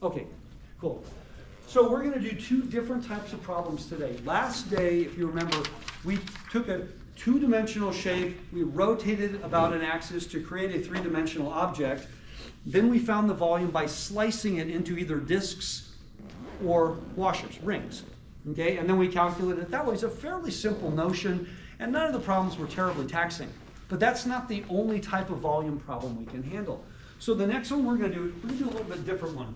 Okay, cool. So we're going to do two different types of problems today. Last day, if you remember, we took a two-dimensional shape, we rotated about an axis to create a three-dimensional object. Then we found the volume by slicing it into either disks or washers, rings. Okay, and then we calculated it that way. It's a fairly simple notion, and none of the problems were terribly taxing. But that's not the only type of volume problem we can handle. So the next one we're going to do a little bit different one.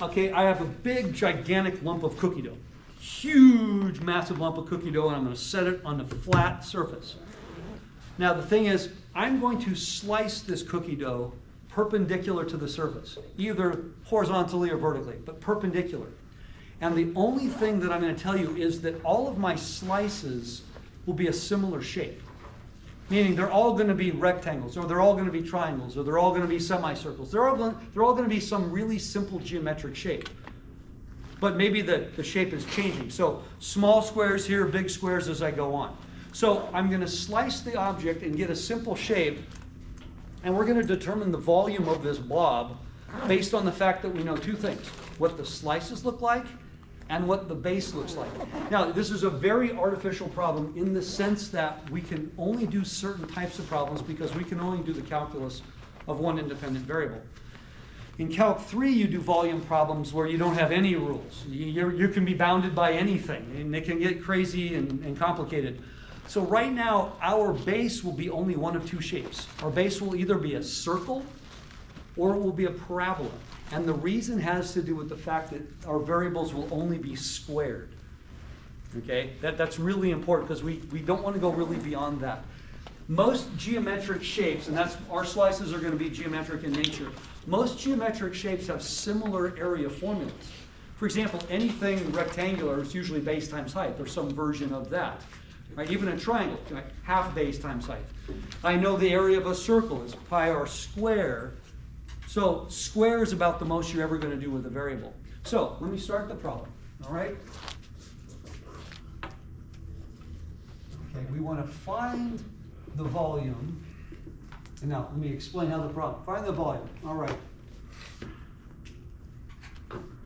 Okay, I have a big, gigantic lump of cookie dough. Huge, massive lump of cookie dough, and I'm going to set it on a flat surface. Now the thing is, I'm going to slice this cookie dough perpendicular to the surface, either horizontally or vertically, but perpendicular. And the only thing that I'm going to tell you is that all of my slices will be a similar shape. Meaning they're all going to be rectangles, or they're all going to be triangles, or they're all going to be semicircles. They're all going to be some really simple geometric shape. But maybe the shape is changing. So small squares here, big squares as I go on. So I'm going to slice the object and get a simple shape, and we're going to determine the volume of this blob based on the fact that we know two things: what the slices look like and what the base looks like. Now, this is a very artificial problem in the sense that we can only do certain types of problems because we can only do the calculus of one independent variable. In Calc 3, you do volume problems where you don't have any rules. You can be bounded by anything, and it can get crazy and complicated. So right now, our base will be only one of two shapes. Our base will either be a circle or it will be a parabola. And the reason has to do with the fact that our variables will only be squared. Okay, that's really important because we don't want to go really beyond that. Most geometric shapes, and that's our slices are going to be geometric in nature. Most geometric shapes have similar area formulas. For example, anything rectangular is usually base times height, or some version of that. Right? Even a triangle, right? Half base times height. I know the area of a circle is pi r squared. So square is about the most you're ever going to do with a variable. So let me start the problem. All right. Okay, we want to find the volume. And now let me explain how the problem. Find the volume. All right.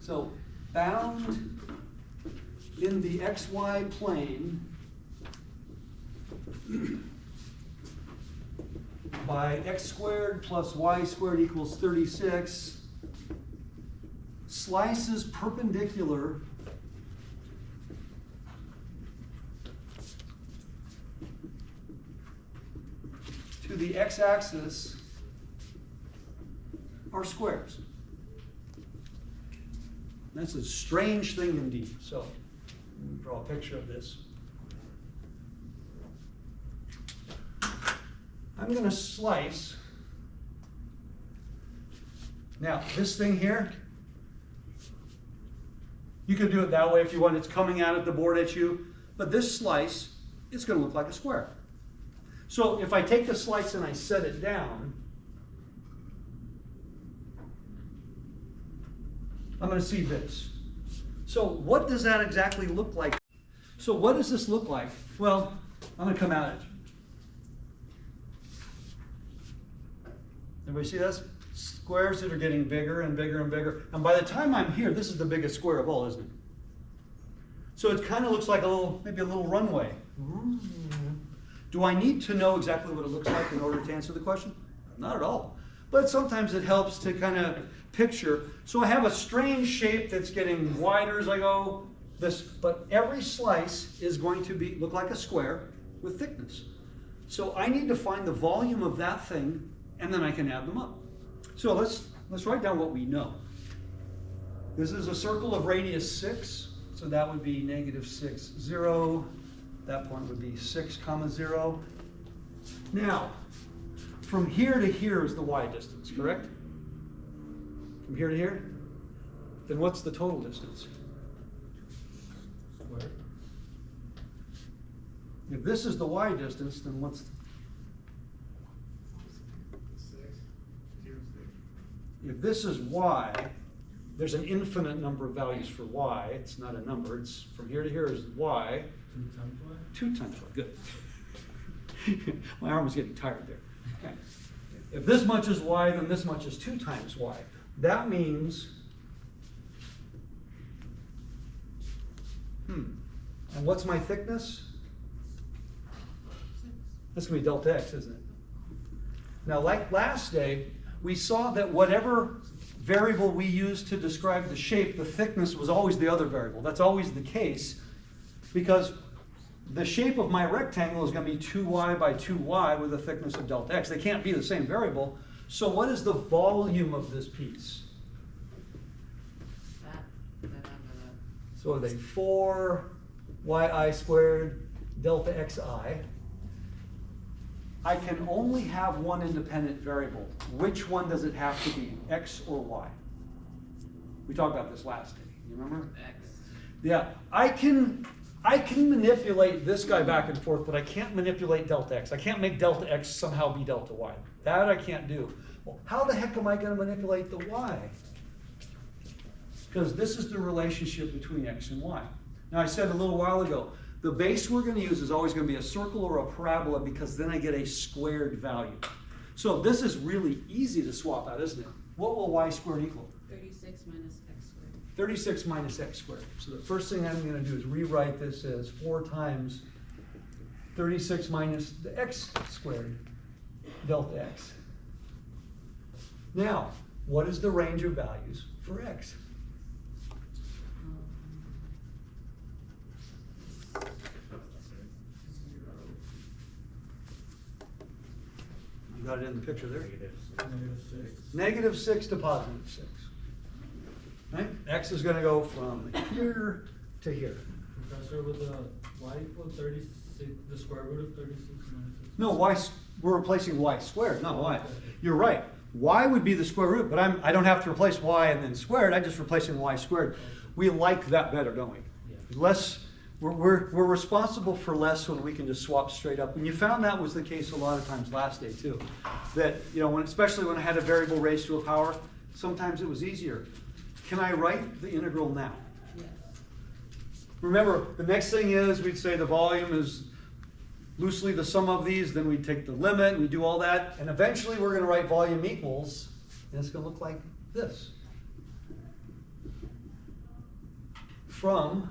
So bound in the xy plane by x squared plus y squared equals 36, slices perpendicular to the x-axis are squares. That's a strange thing indeed. So let me draw a picture of this. I'm going to slice. Now, this thing here, you could do it that way if you want. It's coming out of the board at you. But this slice, it's going to look like a square. So if I take the slice and I set it down, I'm going to see this. So what does that exactly look like? So what does this look like? Well, I'm going to come out at you. Everybody see this? Squares that are getting bigger and bigger and bigger. And by the time I'm here, this is the biggest square of all, isn't it? So it kind of looks like a little, maybe a little runway. Do I need to know exactly what it looks like in order to answer the question? Not at all. But sometimes it helps to kind of picture. So I have a strange shape that's getting wider as I go. But every slice is going to look like a square with thickness. So I need to find the volume of that thing, and then I can add them up. So let's write down what we know. This is a circle of radius 6, so that would be -6, 0. That point would be 6, 0. Now, from here to here is the y distance, correct? From here to here? Then what's the total distance? Square. If this is the y distance, then what's... 6, 0, 6. If this is y, there's an infinite number of values for y. It's not a number. It's from here to here is y. 2 times y? 2 times y. Good. My arm was getting tired there. Okay. If this much is y, then this much is 2 times y. That means, and what's my thickness? That's gonna be delta x, isn't it? Now, like last day, we saw that whatever variable we used to describe the shape, the thickness was always the other variable. That's always the case, because the shape of my rectangle is going to be 2y by 2y with a thickness of delta x. They can't be the same variable. So what is the volume of this piece? So are they 4yi squared delta xi? I can only have one independent variable. Which one does it have to be, x or y? We talked about this last day. You remember? X. Yeah, I can manipulate this guy back and forth, but I can't manipulate delta x. I can't make delta x somehow be delta y. That I can't do. Well, how the heck am I going to manipulate the y? Because this is the relationship between x and y. Now, I said a little while ago, the base we're going to use is always going to be a circle or a parabola, because then I get a squared value. So this is really easy to swap out, isn't it? What will y squared equal? 36 minus x squared. 36 minus x squared. So the first thing I'm going to do is rewrite this as 4 times 36 minus the x squared delta x. Now, what is the range of values for x? You got it in the picture there? Negative 6. -6 to +6. Right? X is going to go from here to here. Professor, with the y equal 36, the square root of 36 minus 6. No, we're replacing y squared, not y. You're right. Y would be the square root, but I don't have to replace y and then squared. I'm just replacing y squared. We like that better, don't we? Yeah. Less, we're responsible for less when we can just swap straight up. And you found that was the case a lot of times last day too. That, especially when I had a variable raised to a power, sometimes it was easier. Can I write the integral now? Yes. Remember, the next thing is we'd say the volume is loosely the sum of these, then we take the limit, we do all that, and eventually we're going to write volume equals, and it's going to look like this. From,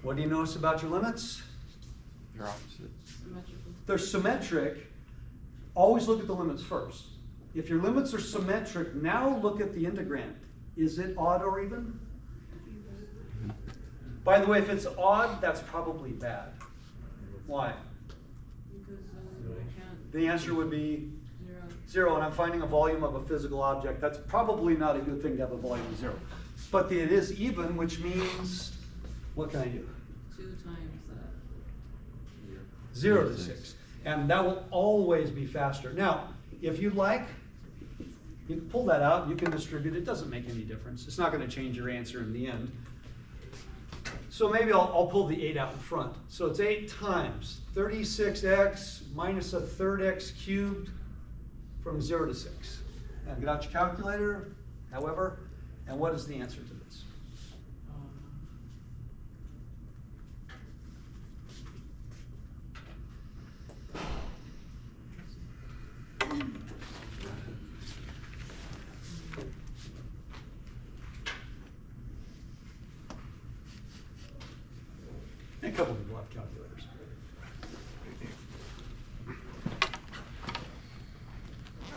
what do you notice about your limits? They're opposite. Symmetrical. They're symmetric. Always look at the limits first. If your limits are symmetric, now look at the integrand. Is it odd or even? By the way, if it's odd, that's probably bad. Why? Because I can't. The answer would be 0. 0, and I'm finding a volume of a physical object. That's probably not a good thing to have a volume of 0. But it is even, which means, what can I do? 2 times that. 0 to 6. And that will always be faster. Now, if you'd like, you can pull that out, you can distribute it, doesn't make any difference. It's not going to change your answer in the end. So maybe I'll pull the 8 out in front. So it's 8 times 36x minus a third x cubed from 0 to 6. Now get out your calculator, however, and what is the answer to this? A couple of people have calculators.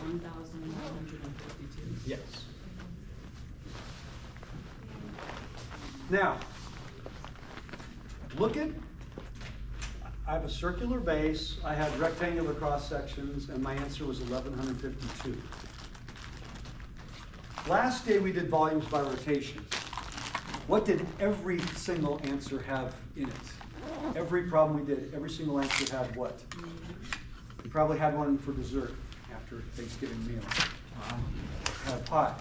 1,952. Yes. Now, look at, I have a circular base, I had rectangular cross sections, and my answer was 1,152. Last day we did volumes by rotation. What did every single answer have in it? Every problem we did, every single answer had what? You probably had one for dessert after Thanksgiving meal. Had pie.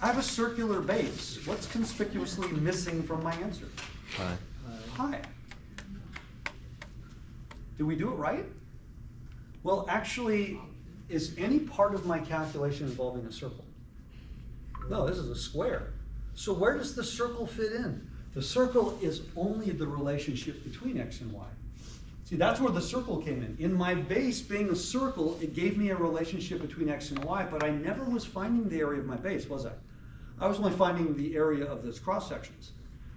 I have a circular base. What's conspicuously missing from my answer? Pi. Pi. Did we do it right? Well, actually, is any part of my calculation involving a circle? No, this is a square. So where does the circle fit in? The circle is only the relationship between x and y. See, that's where the circle came in. In my base being a circle, it gave me a relationship between x and y, but I never was finding the area of my base, was I? I was only finding the area of those cross sections,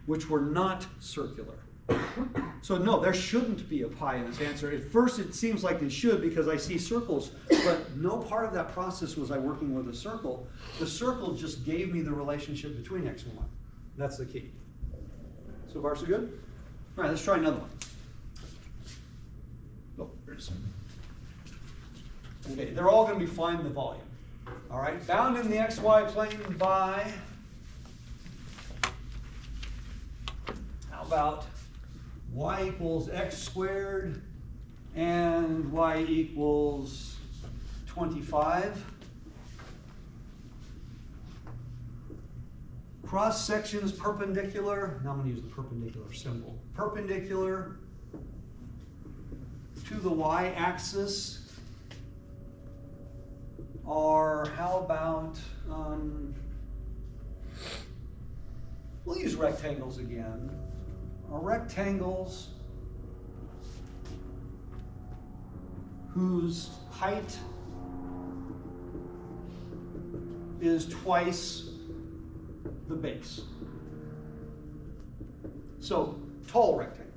which were not circular. So no, there shouldn't be a pi in this answer. At first it seems like it should because I see circles, but no part of that process was I working with a circle. The circle just gave me the relationship between x and y. That's the key. So far so good? All right, let's try another one. Oh, here it is. Okay, they're all going to be find the volume. All right, bound in the xy plane by, how about y equals x squared and y equals 25. Cross sections perpendicular, now I'm going to use the perpendicular symbol. Perpendicular to the y-axis are, how about, we'll use rectangles again. Are rectangles whose height is twice the base. So, tall rectangles.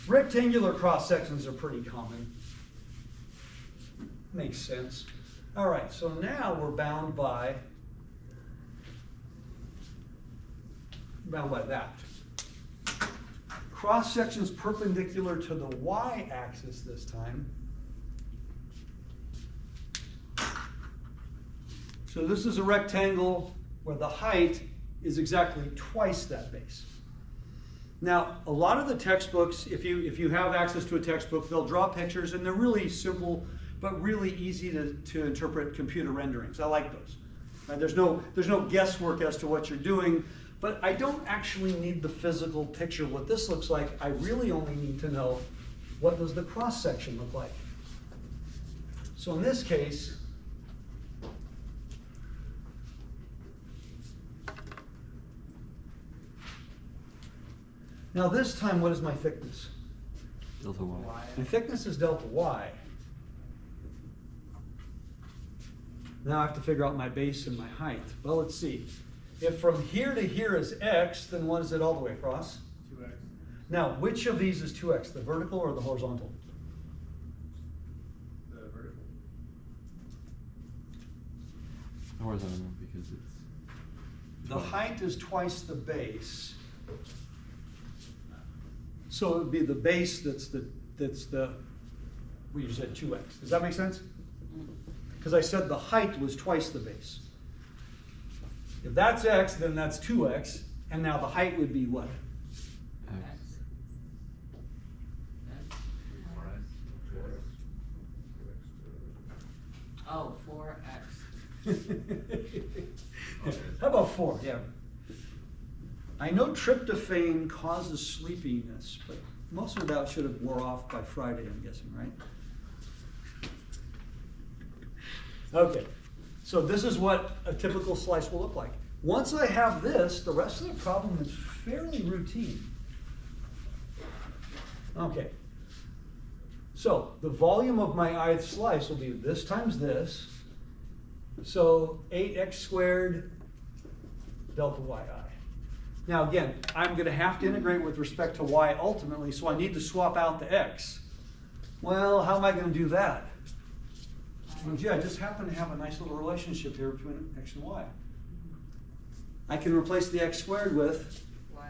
Rectangular cross sections are pretty common. Makes sense. All right, so now we're bound by that. Cross sections perpendicular to the y-axis this time. So this is a rectangle where the height is exactly twice that base. Now, a lot of the textbooks, if you have access to a textbook, they'll draw pictures, and they're really simple, but really easy to interpret computer renderings. I like those. Right? There's no guesswork as to what you're doing, but I don't actually need the physical picture of what this looks like. I really only need to know what does the cross section look like. So in this case, now this time, what is my thickness? Delta Y. My thickness is delta y. Now I have to figure out my base and my height. Well, let's see. If from here to here is x, then what is it all the way across? 2x. Now, which of these is 2x, the vertical or the horizontal? The vertical. Horizontal because it's. The height is twice the base. So it would be the base that's the, well, you said 2x. Does that make sense? Because I said the height was twice the base. If that's x, then that's 2x, and now the height would be what? X. Oh, 4x. How about 4? Yeah. I know tryptophan causes sleepiness, but most of that should have wore off by Friday, I'm guessing, right? Okay, so this is what a typical slice will look like. Once I have this, the rest of the problem is fairly routine. Okay, so the volume of my ith slice will be this times this. So 8x squared delta yi. Now again, I'm going to have to integrate with respect to y ultimately, so I need to swap out the x. Well, how am I going to do that? Well, gee, I just happen to have a nice little relationship here between x and y. I can replace the x squared with Y.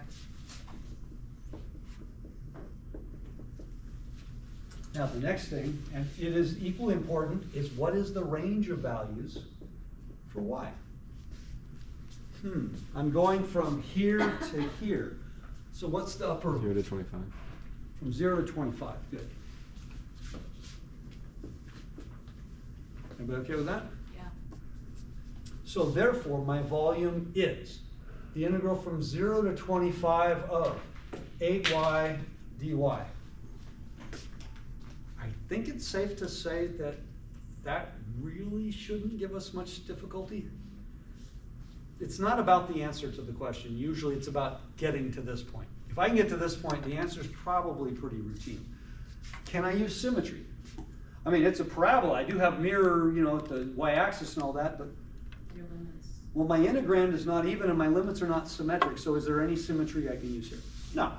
now the next thing, and it is equally important, is what is the range of values for y? I'm going from here to here. So what's the upper? 0 to 25. From 0 to 25. Good. Everybody okay with that? Yeah. So therefore, my volume is the integral from 0 to 25 of 8y dy. I think it's safe to say that that really shouldn't give us much difficulty. it's not about the answer to the question. Usually it's about getting to this point. If I can get to this point, the answer is probably pretty routine. Can I use symmetry? I mean, it's a parabola. I do have mirror, you know, at the y-axis and all that, but Your limits. well, my integrand is not even and my limits are not symmetric, so is there any symmetry I can use here? No.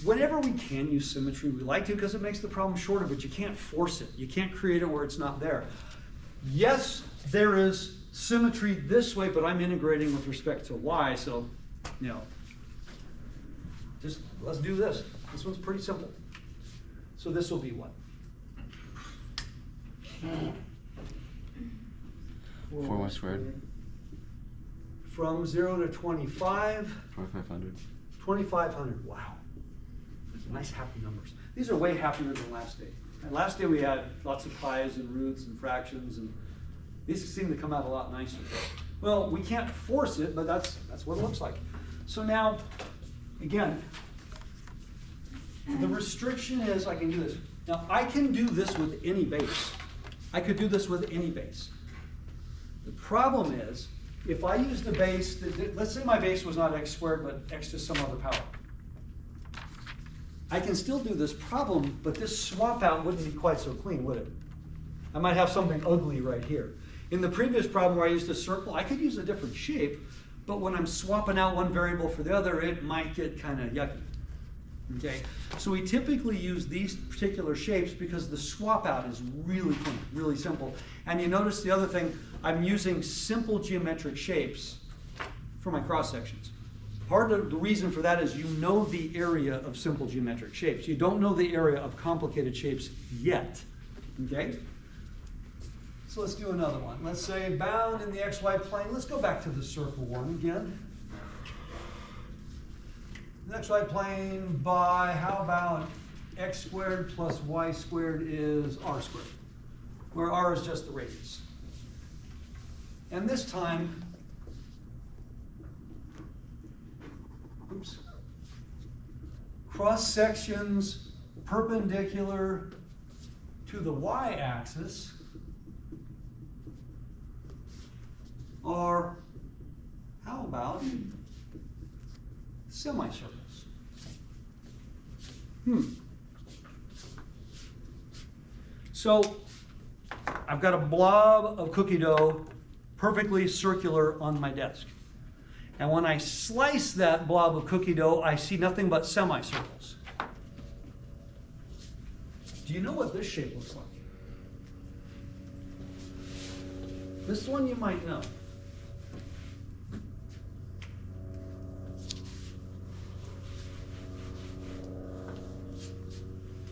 Whenever we can use symmetry, we like to because it makes the problem shorter, but you can't force it. You can't create it where it's not there. Yes, there is symmetry this way, but I'm integrating with respect to y, so, you know, just let's do this. This one's pretty simple. So this will be what? 4y squared. From 0 to 25. 4,500. 2,500, wow. Nice happy numbers. These are way happier than last day. And last day we had lots of pies and roots and fractions, and these seem to come out a lot nicer. Well, we can't force it, but that's what it looks like. So now, again, the restriction is I can do this. Now, I can do this with any base. I could do this with any base. The problem is, if I use the base, let's say my base was not x squared, but x to some other power. I can still do this problem, but this swap out wouldn't be quite so clean, would it? I might have something ugly right here. In the previous problem where I used a circle, I could use a different shape, but when I'm swapping out one variable for the other, it might get kind of yucky. Okay, so we typically use these particular shapes because the swap out is really clean, really simple. And you notice the other thing, I'm using simple geometric shapes for my cross sections. Part of the reason for that is you know the area of simple geometric shapes. You don't know the area of complicated shapes yet. Okay? So let's do another one. Let's say bound in the xy plane. Let's go back to the circle one again. The xy plane by, how about x squared plus y squared is r squared, where r is just the radius. And this time, oops, cross sections perpendicular to the y-axis are, how about semicircles? So I've got a blob of cookie dough perfectly circular on my desk. And when I slice that blob of cookie dough, I see nothing but semicircles. Do you know what this shape looks like? This one you might know.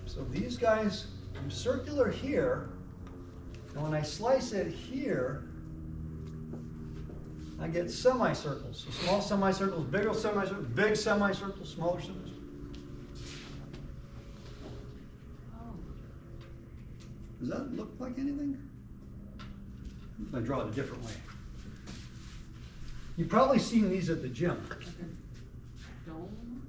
So these guys, I'm circular here, and when I slice it here, I get semicircles. So small semicircles, bigger semicircles, big semicircles, smaller semicircles. Oh, Does that look like anything? I'm going to draw it a different way. You've probably seen these at the gym. like a dome?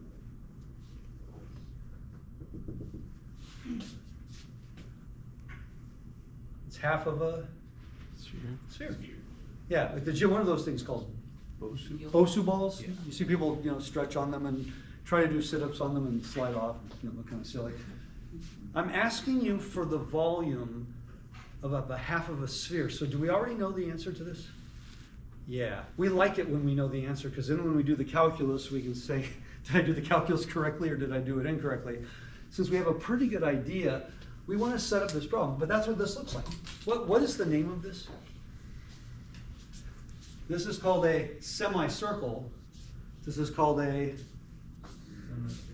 It's half of a Sphere. sphere. Yeah, at the gym, one of those things called Bosu balls. You see people, stretch on them and try to do sit-ups on them and slide off, look kind of silly. I'm asking you for the volume of a half of a sphere. So do we already know the answer to this? Yeah, we like it when we know the answer, because then when we do the calculus, we can say, did I do the calculus correctly or did I do it incorrectly? Since we have a pretty good idea, we want to set up this problem, but that's what this looks like. What is the name of this? This is called a semicircle. This is called a,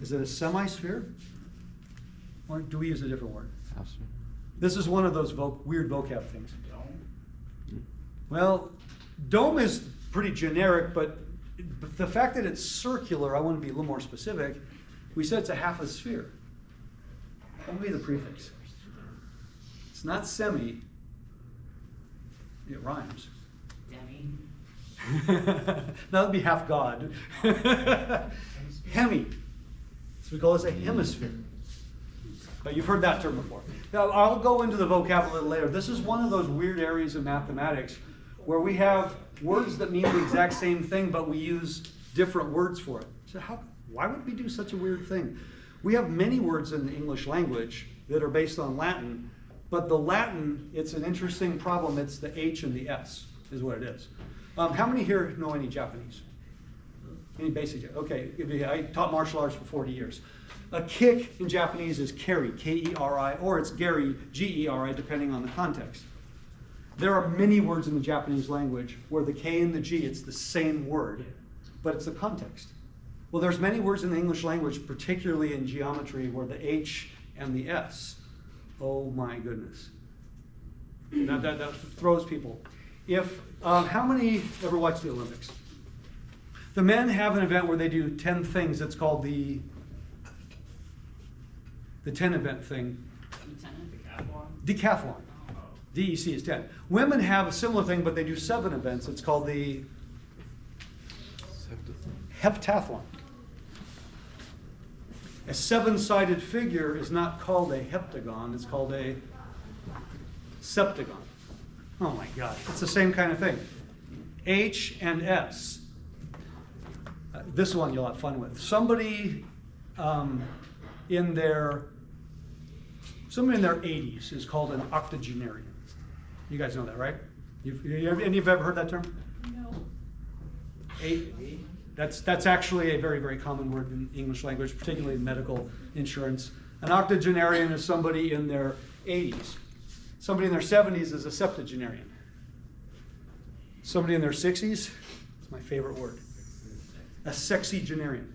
is it a semisphere? Or do we use a different word? Half sphere. This is one of those weird vocab things. Well, dome is pretty generic, but the fact that it's circular, I want to be a little more specific. We said it's a half a sphere. What would be the prefix? It's not semi. It rhymes. Demi. That would be half God. Hemi. So we call this a hemisphere. But you've heard that term before. Now, I'll go into the vocab a little later. This is one of those weird areas of mathematics where we have words that mean the exact same thing, but we use different words for it. So why would we do such a weird thing? We have many words in the English language that are based on Latin, but the Latin, it's an interesting problem. It's the H and the S is what it is. How many here know any Japanese? Any basic? Okay, I taught martial arts for 40 years. A kick in Japanese is keri, K-E-R-I, or it's geri, G-E-R-I, depending on the context. There are many words in the Japanese language where the K and the G, it's the same word, but it's the context. Well, there's many words in the English language, particularly in geometry, where the H and the S, oh my goodness. That throws people. How many ever watch the Olympics? The men have an event where they do 10 things. It's called the 10 event thing. Decathlon. DEC is 10. Women have a similar thing, but they do 7 events. It's called the heptathlon. A 7-sided figure is not called a heptagon, it's called a septagon. Oh my God, it's the same kind of thing. H and S. This one you'll have fun with. Somebody in their 80s is called an octogenarian. You guys know that, right? Any of you ever heard that term? No. That's actually a very, very common word in English language, particularly in medical insurance. An octogenarian is somebody in their 80s. Somebody in their 70s is a septuagenarian. Somebody in their 60s, it's my favorite word, a sexagenarian.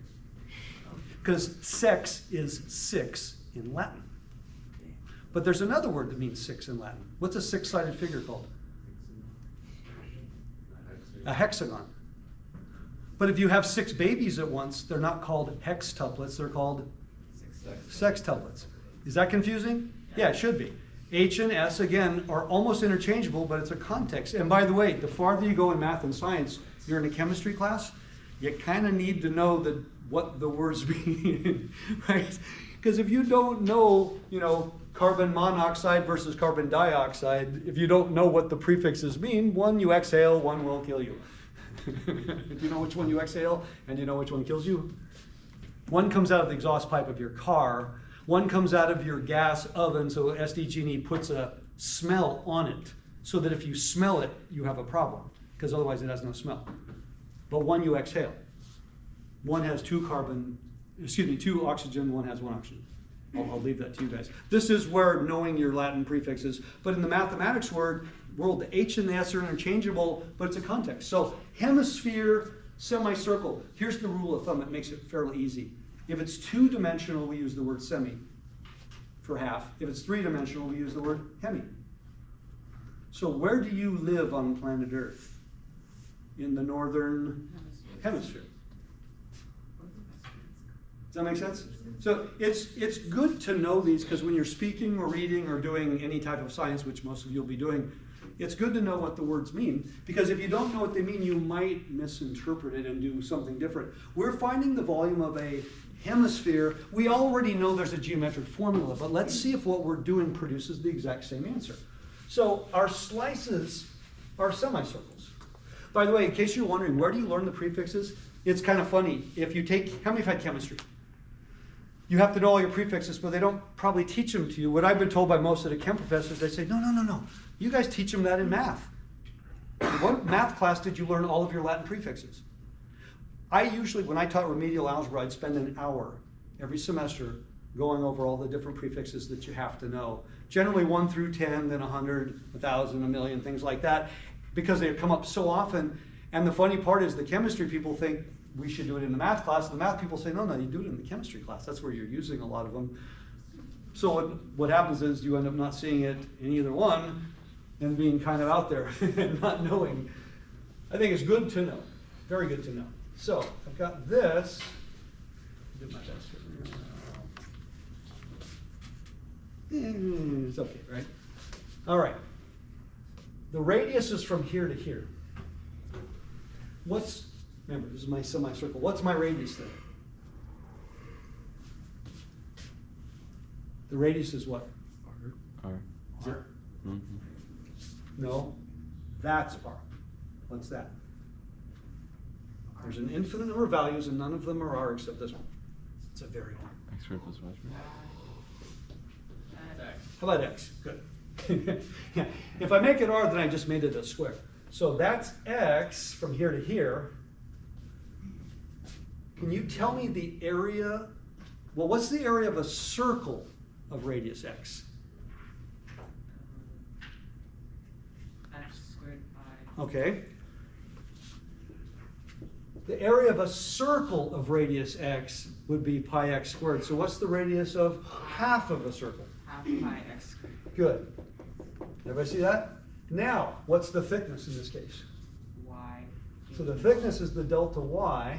Because sex is 6 in Latin. But there's another word that means 6 in Latin. What's a 6-sided figure called? A hexagon. But if you have 6 babies at once, they're not called hextuplets, they're called sextuplets. Is that confusing? Yeah, it should be. H and S, again, are almost interchangeable, but it's a context. And by the way, the farther you go in math and science, you're in a chemistry class, you kind of need to know what the words mean, right? Because if you don't know, carbon monoxide versus carbon dioxide, if you don't know what the prefixes mean, one you exhale, one will kill you. Do you know which one you exhale, and do you know which one kills you? One comes out of the exhaust pipe of your car, one comes out of your gas oven, so SDG&E puts a smell on it, so that if you smell it, you have a problem, because otherwise it has no smell. But one you exhale. One has 2 oxygen, one has 1 oxygen. I'll leave that to you guys. This is where knowing your Latin prefixes, but in the mathematics world, the H and the S are interchangeable, but it's a context. So hemisphere, semicircle. Here's the rule of thumb that makes it fairly easy. If it's 2-dimensional, we use the word semi for half. If it's 3-dimensional, we use the word hemi. So where do you live on planet Earth? In the northern hemisphere. Does that make sense? So it's good to know these, because when you're speaking or reading or doing any type of science, which most of you will be doing, it's good to know what the words mean, because if you don't know what they mean, you might misinterpret it and do something different. We're finding the volume of a hemisphere. We already know there's a geometric formula, but let's see if what we're doing produces the exact same answer. So our slices are semicircles. By the way, in case you're wondering, where do you learn the prefixes? It's kind of funny. If you take, how many have had chemistry? You have to know all your prefixes, but they don't probably teach them to you. What I've been told by most of the chem professors, they say, no. You guys teach them that in math. In what math class did you learn all of your Latin prefixes? I usually, when I taught remedial algebra, I'd spend an hour every semester going over all the different prefixes that you have to know. Generally 1 through 10, then 100, 1,000, 1,000,000, things like that, because they come up so often. And the funny part is the chemistry people think we should do it in the math class. The math people say, no, you do it in the chemistry class. That's where you're using a lot of them. So what happens is you end up not seeing it in either one and being kind of out there and not knowing. I think it's good to know. Very good to know. So I've got this. Do my best here. It's okay, right? All right. The radius is from here to here. Remember, this is my semicircle. What's my radius then? The radius is what? R. Is it? Mm-hmm. No, that's R. What's that? There's an infinite number of values and none of them are r except this one. It's a variable. X squared plus y squared. How about x? Good. Yeah. If I make it r, then I just made it a square. So that's x from here to here. Can you tell me the area? Well, what's the area of a circle of radius x? X squared pi. Okay. The area of a circle of radius x would be pi x squared. So what's the radius of half of a circle? Half pi x squared. Good. Everybody see that? Now, what's the thickness in this case? Y. So the thickness is the delta y.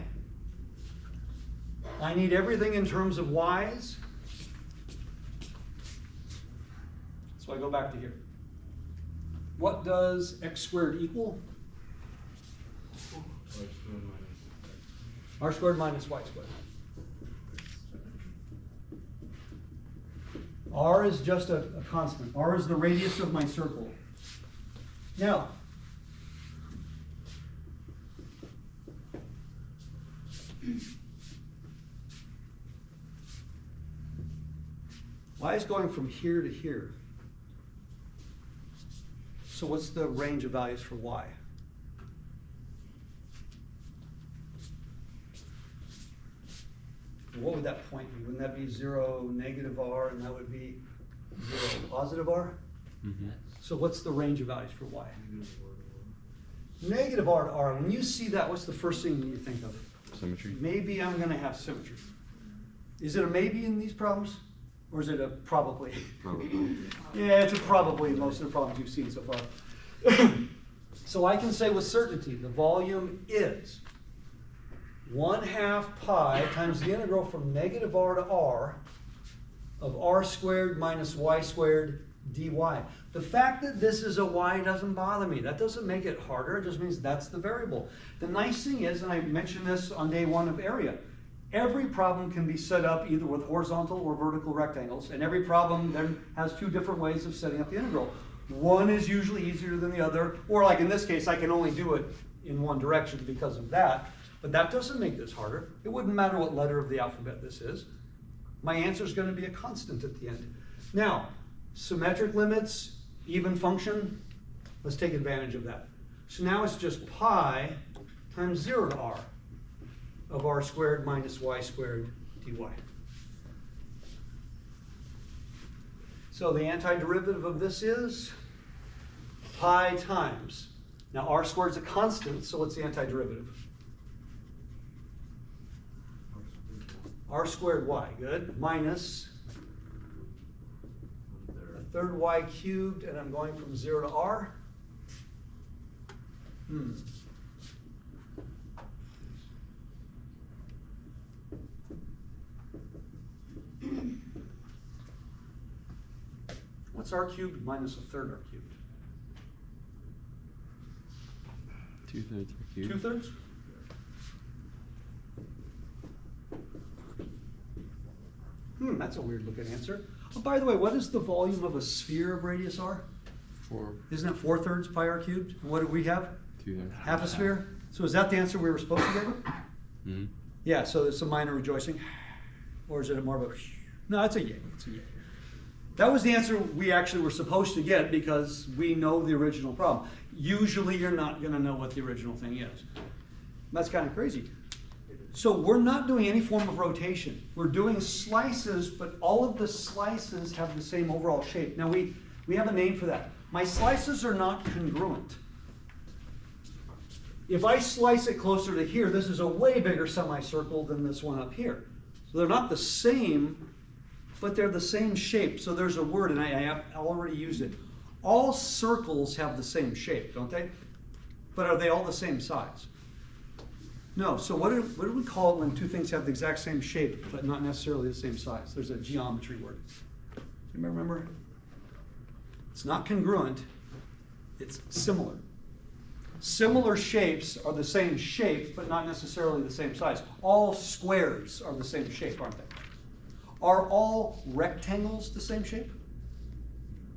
I need everything in terms of y's. So I go back to here. What does x squared equal? R squared minus y squared. R is just a constant. R is the radius of my circle. Now, y is going from here to here. So what's the range of values for y? What would that point be? Wouldn't that be 0, negative r, and that would be 0, positive r? Mm-hmm. So what's the range of values for y? Negative r to r. When you see that, what's the first thing that you think of? Symmetry. Maybe I'm going to have symmetry. Is it a maybe in these problems? Or is it a probably? Probably. Yeah, it's a probably in most of the problems you've seen so far. So I can say with certainty the volume is 1/2 pi times the integral from negative r to r of r squared minus y squared dy. The fact that this is a y doesn't bother me. That doesn't make it harder. It just means that's the variable. The nice thing is, and I mentioned this on day 1 of area, every problem can be set up either with horizontal or vertical rectangles, and every problem then has 2 different ways of setting up the integral. One is usually easier than the other, or like in this case, I can only do it in one direction because of that, but that doesn't make this harder. It wouldn't matter what letter of the alphabet this is. My answer is going to be a constant at the end. Now, symmetric limits, even function, let's take advantage of that. So now it's just pi times 0 to r of r squared minus y squared dy. So the antiderivative of this is pi times. Now r squared is a constant, so what's the antiderivative? R squared y, good, minus a third y cubed, and I'm going from 0 to r. What's r cubed minus a third r cubed? 2/3 r cubed. 2/3? That's a weird looking answer. Oh, by the way, what is the volume of a sphere of radius r? 4. Isn't it 4/3 pi r cubed? And what do we have? 2/3. Half a sphere? So is that the answer we were supposed to get? Mm-hmm. Yeah, so there's some minor rejoicing. Or is it more of a, no, it's a yay, it's a yay. That was the answer we actually were supposed to get because we know the original problem. Usually you're not going to know what the original thing is. That's kind of crazy. So we're not doing any form of rotation. We're doing slices, but all of the slices have the same overall shape. Now we have a name for that. My slices are not congruent. If I slice it closer to here, this is a way bigger semicircle than this one up here. So they're not the same, but they're the same shape. So there's a word, and I already used it. All circles have the same shape, don't they? But are they all the same size? No. So what do we call it when two things have the exact same shape, but not necessarily the same size? There's a geometry word. Anybody remember? It's not congruent. It's similar. Similar shapes are the same shape, but not necessarily the same size. All squares are the same shape, aren't they? Are all rectangles the same shape?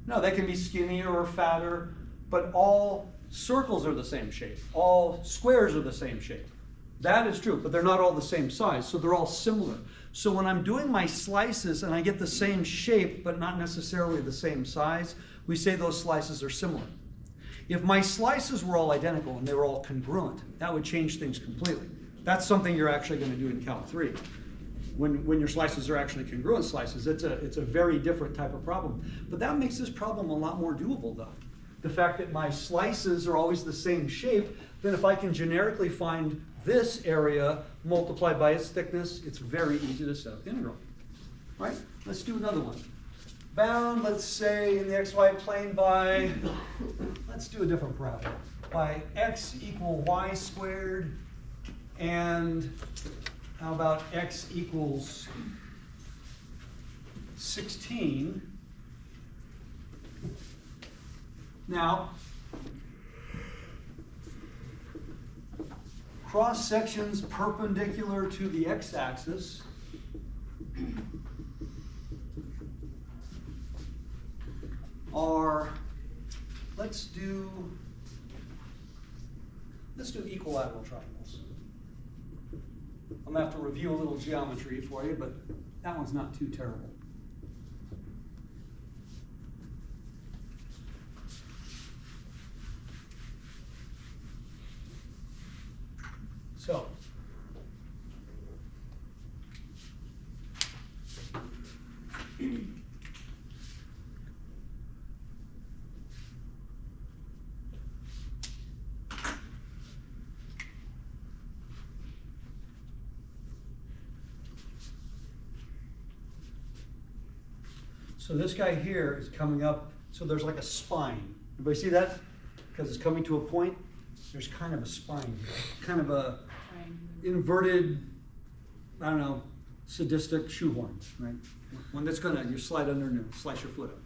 No, they can be skinnier or fatter, but all circles are the same shape. All squares are the same shape. That is true, but they're not all the same size, so they're all similar. So when I'm doing my slices and I get the same shape, but not necessarily the same size, we say those slices are similar. If my slices were all identical and they were all congruent, that would change things completely. That's something you're actually going to do in Calc 3. When your slices are actually congruent slices, it's a very different type of problem. But that makes this problem a lot more doable, though. The fact that my slices are always the same shape, then if I can generically find this area multiplied by its thickness, it's very easy to set up the integral. All right, let's do another one. Bound, let's say, in the xy plane by, let's do a different parameter, by x equal y squared, and how about x equals 16. Now, cross sections perpendicular to the x-axis are, let's do equilateral triangles. I'm going to have to review a little geometry for you, but that one's not too terrible. So, so this guy here is coming up, so there's like a spine. Everybody see that? Because it's coming to a point, there's kind of a spine here, kind of a inverted, I don't know, sadistic shoehorn, right? One that's gonna, you slide under and slice your foot up.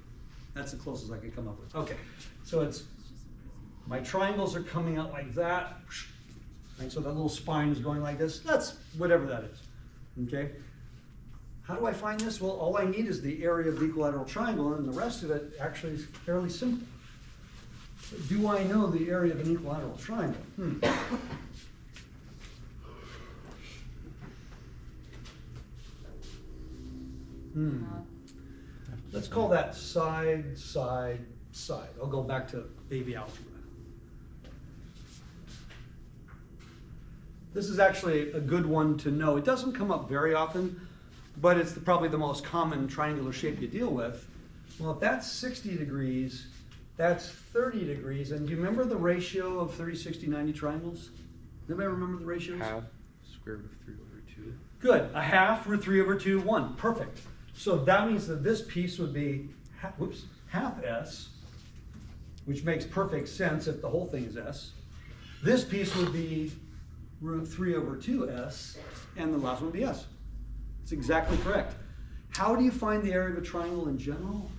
That's the closest I could come up with. Okay, so it's, my triangles are coming out like that, right? So that little spine is going like this. That's whatever that is, okay? How do I find this? Well, all I need is the area of the equilateral triangle, and the rest of it actually is fairly simple. Do I know the area of an equilateral triangle? Let's call that side, side, side. I'll go back to baby algebra. This is actually a good one to know. It doesn't come up very often, but it's probably the most common triangular shape you deal with. Well, if that's 60 degrees, that's 30 degrees. And do you remember the ratio of 30, 60, 90 triangles? Anybody remember the ratios? Half square root of 3 over 2. Good. A half root 3 over 2, 1. Perfect. So that means that this piece would be half s, which makes perfect sense if the whole thing is s. This piece would be root 3 over 2s, and the last one would be s. It's exactly correct. How do you find the area of a triangle in general?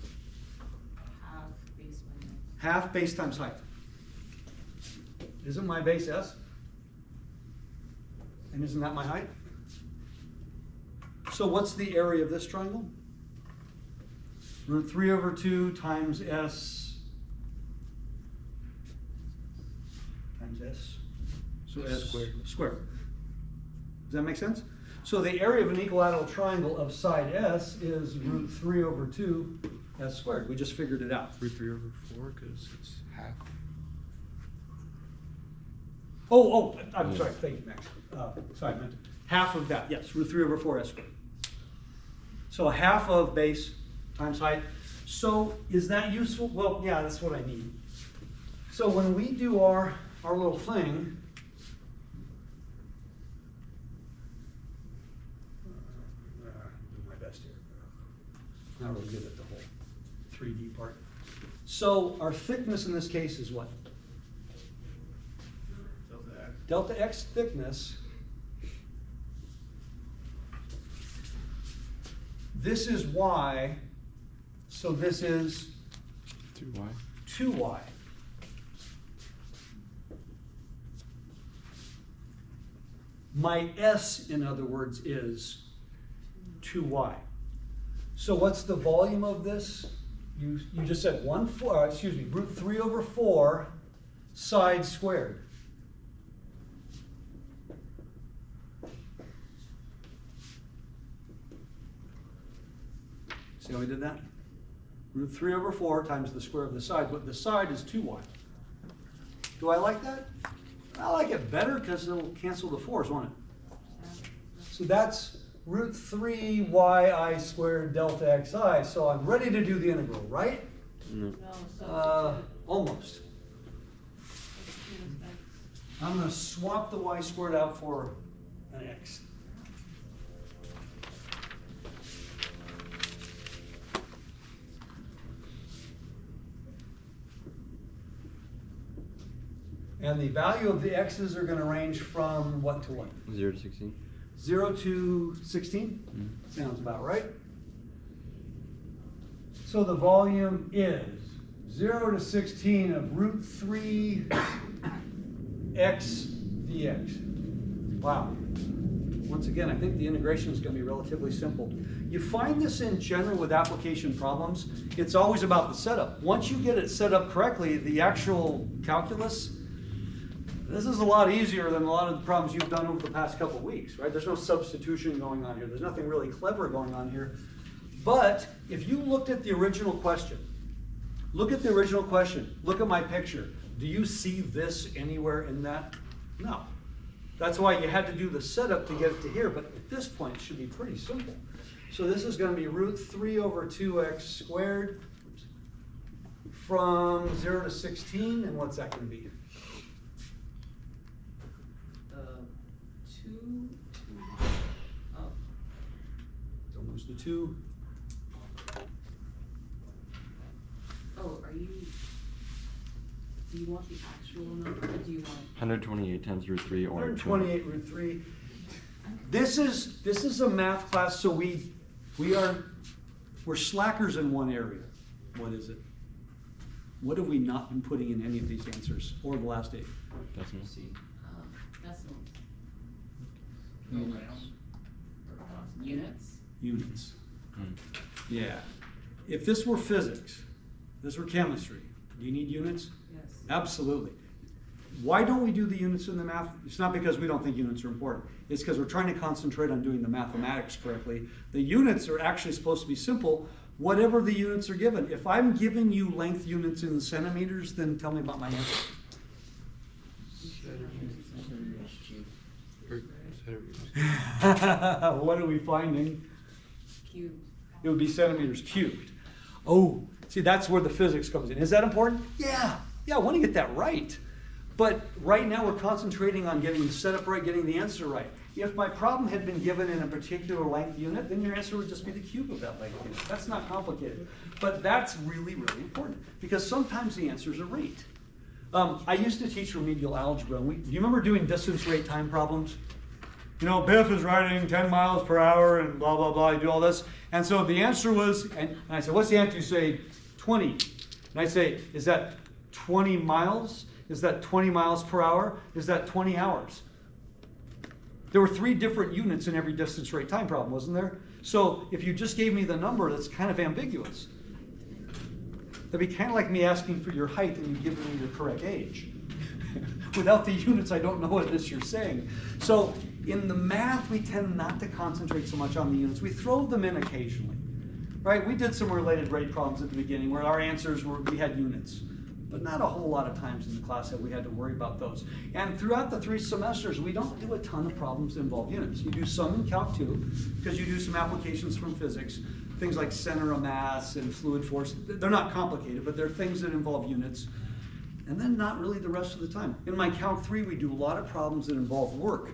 Half base minus. Half base times height. Isn't my base s? And isn't that my height? So what's the area of this triangle? Root 3 over 2 times s times s. So s squared. Does that make sense? So the area of an equilateral triangle of side s is root 3 over 2 s squared. We just figured it out. Root 3 over 4 because it's half. Oh, I'm sorry. Thank you, Max. Sorry, I meant half of that. Yes, root 3 over 4 s squared. So half of base times height. So is that useful? Well, yeah, that's what I need. So when we do our little thing, do my best here. Not really good at the whole 3D part. So our thickness in this case is what? Delta x thickness. This is y, so this is 2y. 2y. My s, in other words, is 2y. So what's the volume of this? You just said root 3 over 4 side squared. See how we did that? Root 3 over 4 times the square of the side, but the side is 2y. Do I like that? I like it better because it'll cancel the 4's, won't it? So that's root 3yi squared delta xi. So I'm ready to do the integral, right? No. No, substitute. Almost. Substitute X. I'm going to swap the y squared out for an x. And the value of the x's are going to range from what to what? 0 to 16. 0 to 16? Sounds about right. So the volume is 0 to 16 of root 3 x dx. Wow. Once again, I think the integration is going to be relatively simple. You find this in general with application problems. It's always about the setup. Once you get it set up correctly, the actual calculus, this is a lot easier than a lot of the problems you've done over the past couple of weeks, right? There's no substitution going on here. There's nothing really clever going on here. But if you looked at the original question, look at the original question, look at my picture. Do you see this anywhere in that? No. That's why you had to do the setup to get it to here, but at this point it should be pretty simple. So this is going to be root 3 over 2x squared from 0 to 16, and what's that going to be? 2, oh, Don't lose the 2. oh, do you want the actual number, or do you want? 128 times root 3 or 128 root 3. This is a math class, so we're slackers in one area. What is it? What have we not been putting in any of these answers or the last 8? Decimal. Decimals. Units. Units? Units. Hmm. Yeah. If this were physics, this were chemistry, do you need units? Yes. Absolutely. Why don't we do the units in the math? It's not because we don't think units are important. It's because we're trying to concentrate on doing the mathematics correctly. The units are actually supposed to be simple, whatever the units are given. If I'm giving you length units in centimeters, then tell me about my answer. What are we finding? Cubed. It would be centimeters cubed. Oh, see, that's where the physics comes in. Is that important? Yeah, I want to get that right. But right now we're concentrating on getting the setup right, getting the answer right. If my problem had been given in a particular length unit, then your answer would just be the cube of that length unit. That's not complicated. But that's really, really important because sometimes the answers are rate. I used to teach remedial algebra. Do you remember doing distance, rate, time problems? You know, Biff is riding 10 miles per hour and blah, blah, blah. You do all this. And so the answer was, and I said, what's the answer? You say 20. And I say, is that 20 miles? Is that 20 miles per hour? Is that 20 hours? There were 3 different units in every distance, rate, time problem, wasn't there? So if you just gave me the number, that's kind of ambiguous. That'd be kind of like me asking for your height and you giving me your correct age. Without the units, I don't know what it is you're saying. So in the math, we tend not to concentrate so much on the units. We throw them in occasionally, right? We did some related rate problems at the beginning where our answers were, we had units. But not a whole lot of times in the class have we had to worry about those. And throughout the 3 semesters, we don't do a ton of problems that involve units. You do some in Calc 2, because you do some applications from physics, things like center of mass and fluid force. They're not complicated, but they're things that involve units. And then not really the rest of the time. In my Calc 3, we do a lot of problems that involve work.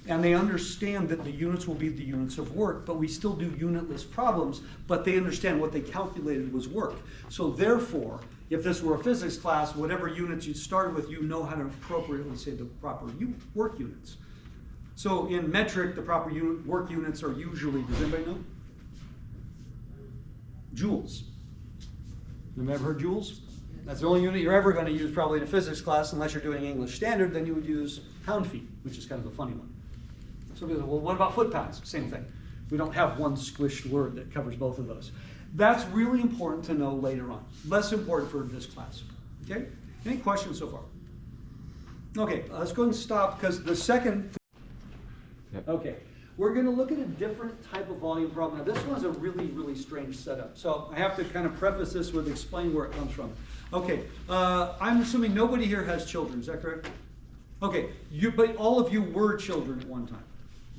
And they understand that the units will be the units of work, but we still do unitless problems, but they understand what they calculated was work. So therefore, if this were a physics class, whatever units you started with, you know how to appropriately say the proper work units. So in metric, the proper work units are usually, does anybody know? Joules. Have you ever heard joules? That's the only unit you're ever going to use probably in a physics class, unless you're doing English standard, then you would use pound feet, which is kind of a funny one. So people say, well, what about foot pounds? Same thing. We don't have one squished word that covers both of those. That's really important to know later on. Less important for this class. Okay? Any questions so far? Okay, let's go and stop, because the second. Yep. Okay, we're gonna look at a different type of volume problem. Now, this one's a really, really strange setup. So I have to kind of preface this with explaining where it comes from. Okay, I'm assuming nobody here has children, is that correct? Okay, but all of you were children at one time.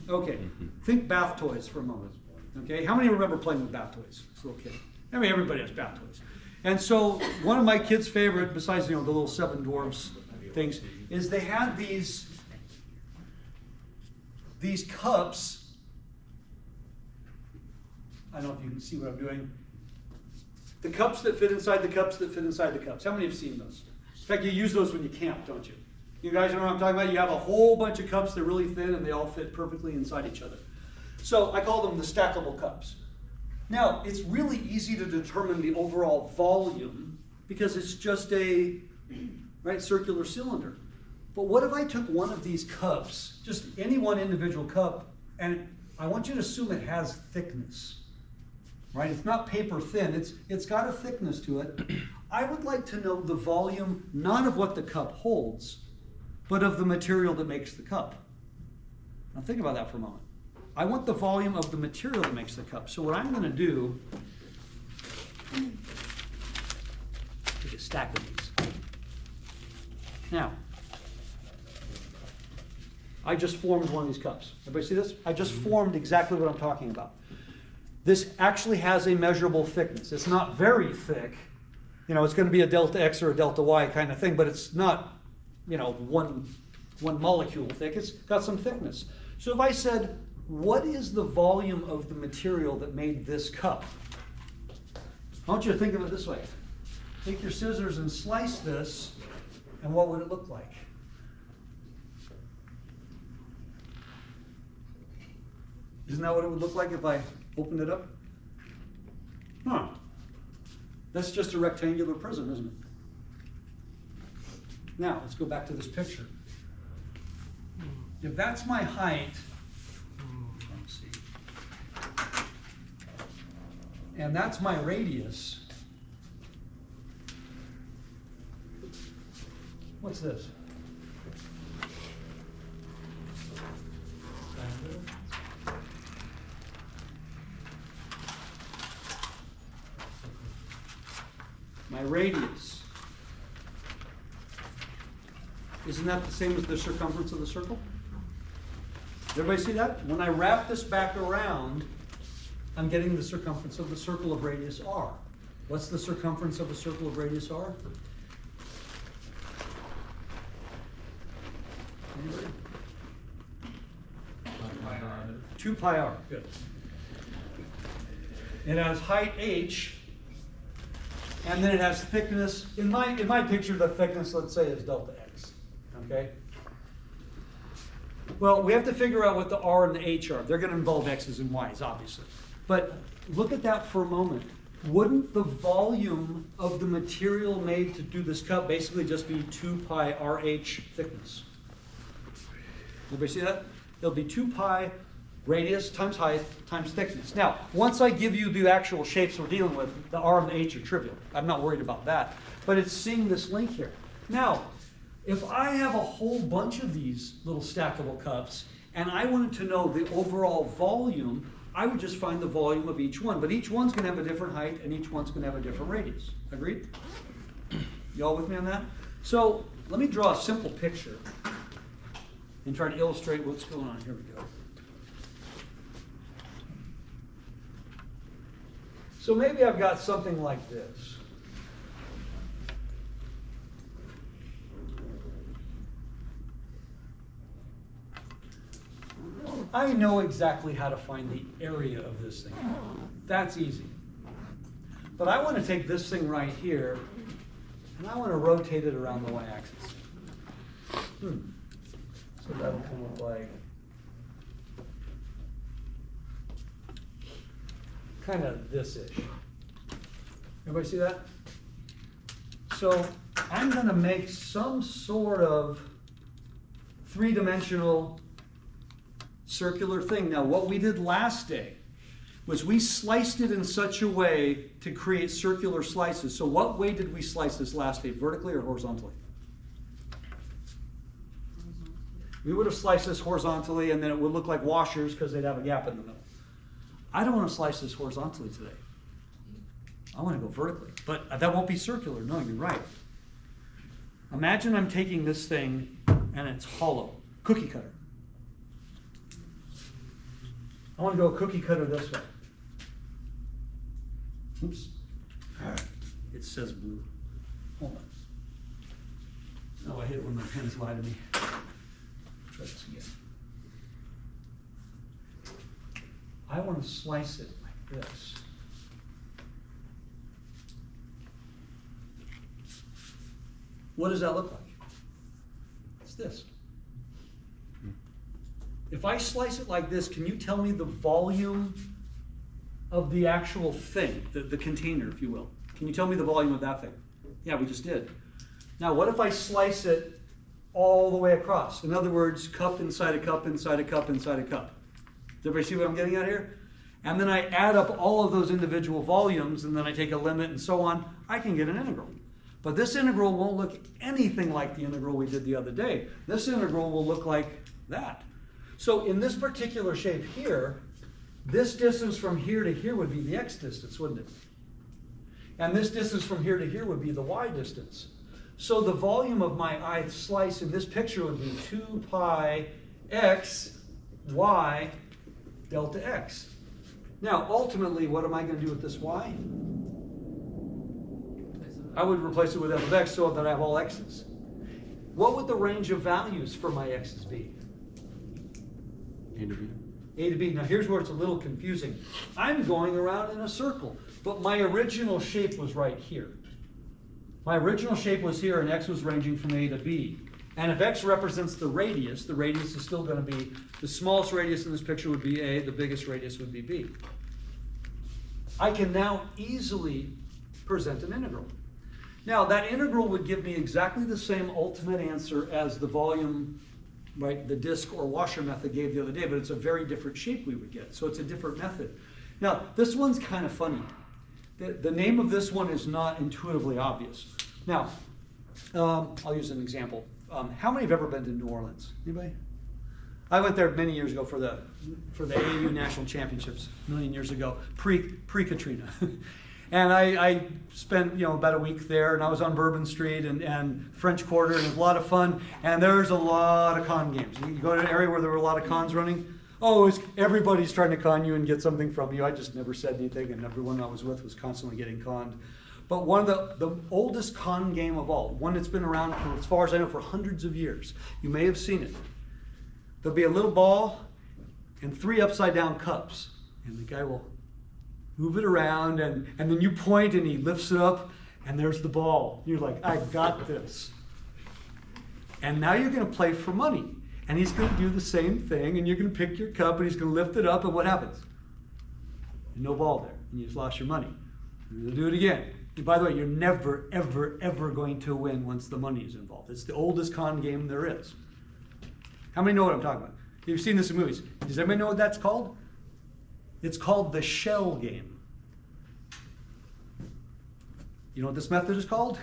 Okay, think bath toys for a moment. Okay, how many remember playing with bath toys as a little kid? I mean, everybody has bath toys. And so one of my kids' favorite, besides, you know, the little Seven Dwarfs things, is they had these cups. I don't know if you can see what I'm doing. The cups that fit inside the cups that fit inside the cups. How many have seen those? In fact, you use those when you camp, don't you? You guys know what I'm talking about? You have a whole bunch of cups that are really thin and they all fit perfectly inside each other. So I call them the stackable cups. Now, it's really easy to determine the overall volume because it's just a circular cylinder. But what if I took one of these cups, just any one individual cup, and I want you to assume it has thickness, right? It's not paper thin, it's got a thickness to it. I would like to know the volume, not of what the cup holds, but of the material that makes the cup. Now think about that for a moment. I want the volume of the material that makes the cup. So what I'm going to do, take a stack of these. Now, I just formed one of these cups. Everybody see this? I just formed exactly what I'm talking about. This actually has a measurable thickness. It's not very thick. You know, it's going to be a delta X or a delta Y kind of thing, but it's not, you know, one molecule thick. It's got some thickness. So if I said, what is the volume of the material that made this cup? I want you to think of it this way. Take your scissors and slice this, and what would it look like? Isn't that what it would look like if I opened it up? Huh. That's just a rectangular prism, isn't it? Now, let's go back to this picture. If that's my height, let's see, and that's my radius, what's this? My radius. Isn't that the same as the circumference of the circle? Everybody see that? When I wrap this back around, I'm getting the circumference of the circle of radius r. What's the circumference of a circle of radius r? Anybody? 2 pi r. Good. It has height h, and then it has thickness. In my picture, the thickness, let's say, is delta x. Okay? Well, we have to figure out what the r and the h are. They're going to involve x's and y's, obviously. But look at that for a moment. Wouldn't the volume of the material made to do this cup basically just be 2 pi RH thickness? Everybody see that? It'll be 2 pi radius times height times thickness. Now, once I give you the actual shapes we're dealing with, the r and the h are trivial. I'm not worried about that. But it's seeing this link here. Now, if I have a whole bunch of these little stackable cups and I wanted to know the overall volume, I would just find the volume of each one. But each one's going to have a different height and each one's going to have a different radius. Agreed? Y'all with me on that? So let me draw a simple picture and try to illustrate what's going on. Here we go. So maybe I've got something like this. I know exactly how to find the area of this thing. That's easy. But I want to take this thing right here, and I want to rotate it around the y-axis. So that'll come up like kind of this-ish. Everybody see that? So I'm going to make some sort of three-dimensional circular thing. Now, what we did last day was we sliced it in such a way to create circular slices. So what way did we slice this last day, vertically or horizontally? We would have sliced this horizontally and then it would look like washers because they'd have a gap in the middle. I don't want to slice this horizontally today. I want to go vertically, but that won't be circular. No, you're right. Imagine I'm taking this thing and it's hollow, cookie cutter. I want to go cookie cutter this way. Oops. It says blue. Hold on. Oh, I hate it when my pens lie to me. Try this again. I want to slice it like this. What does that look like? It's this. If I slice it like this, can you tell me the volume of the actual thing, the container, if you will? Can you tell me the volume of that thing? Yeah, we just did. Now, what if I slice it all the way across? In other words, cup inside a cup, inside a cup, inside a cup. Does everybody see what I'm getting at here? And then I add up all of those individual volumes, and then I take a limit and so on. I can get an integral. But this integral won't look anything like the integral we did the other day. This integral will look like that. So in this particular shape here, this distance from here to here would be the x distance, wouldn't it? And this distance from here to here would be the y distance. So the volume of my ith slice in this picture would be 2 pi x y delta x. Now, ultimately, what am I going to do with this y? I would replace it with f of x so that I have all x's. What would the range of values for my x's be? A to B. A to B. Now here's where it's a little confusing. I'm going around in a circle, but my original shape was right here. My original shape was here and x was ranging from A to B. And if x represents the radius is still going to be, the smallest radius in this picture would be A, the biggest radius would be B. I can now easily present an integral. Now that integral would give me exactly the same ultimate answer as the volume, right, the disk or washer method gave the other day, but it's a very different shape we would get. So it's a different method. Now, this one's kind of funny. The name of this one is not intuitively obvious. Now, I'll use an example. How many have ever been to New Orleans? Anybody? I went there many years ago for the AAU National Championships, a million years ago, pre-Katrina. And I spent, about a week there, and I was on Bourbon Street and French Quarter, and it was a lot of fun. And there's a lot of con games. You go to an area where there were a lot of cons running. Oh, everybody's trying to con you and get something from you. I just never said anything, and everyone I was with was constantly getting conned. But one of the oldest con game of all, one that's been around, for, as far as I know, for hundreds of years. You may have seen it. There'll be a little ball and 3 upside-down cups, and the guy will move it around, and then you point and he lifts it up, and there's the ball. You're like, I got this. And now you're going to play for money. And he's going to do the same thing, and you're going to pick your cup, and he's going to lift it up, and what happens? No ball there, and you just lost your money. And you'll do it again. And by the way, you're never, ever, ever going to win once the money is involved. It's the oldest con game there is. How many know what I'm talking about? You've seen this in movies. Does everybody know what that's called? It's called the shell game. You know what this method is called?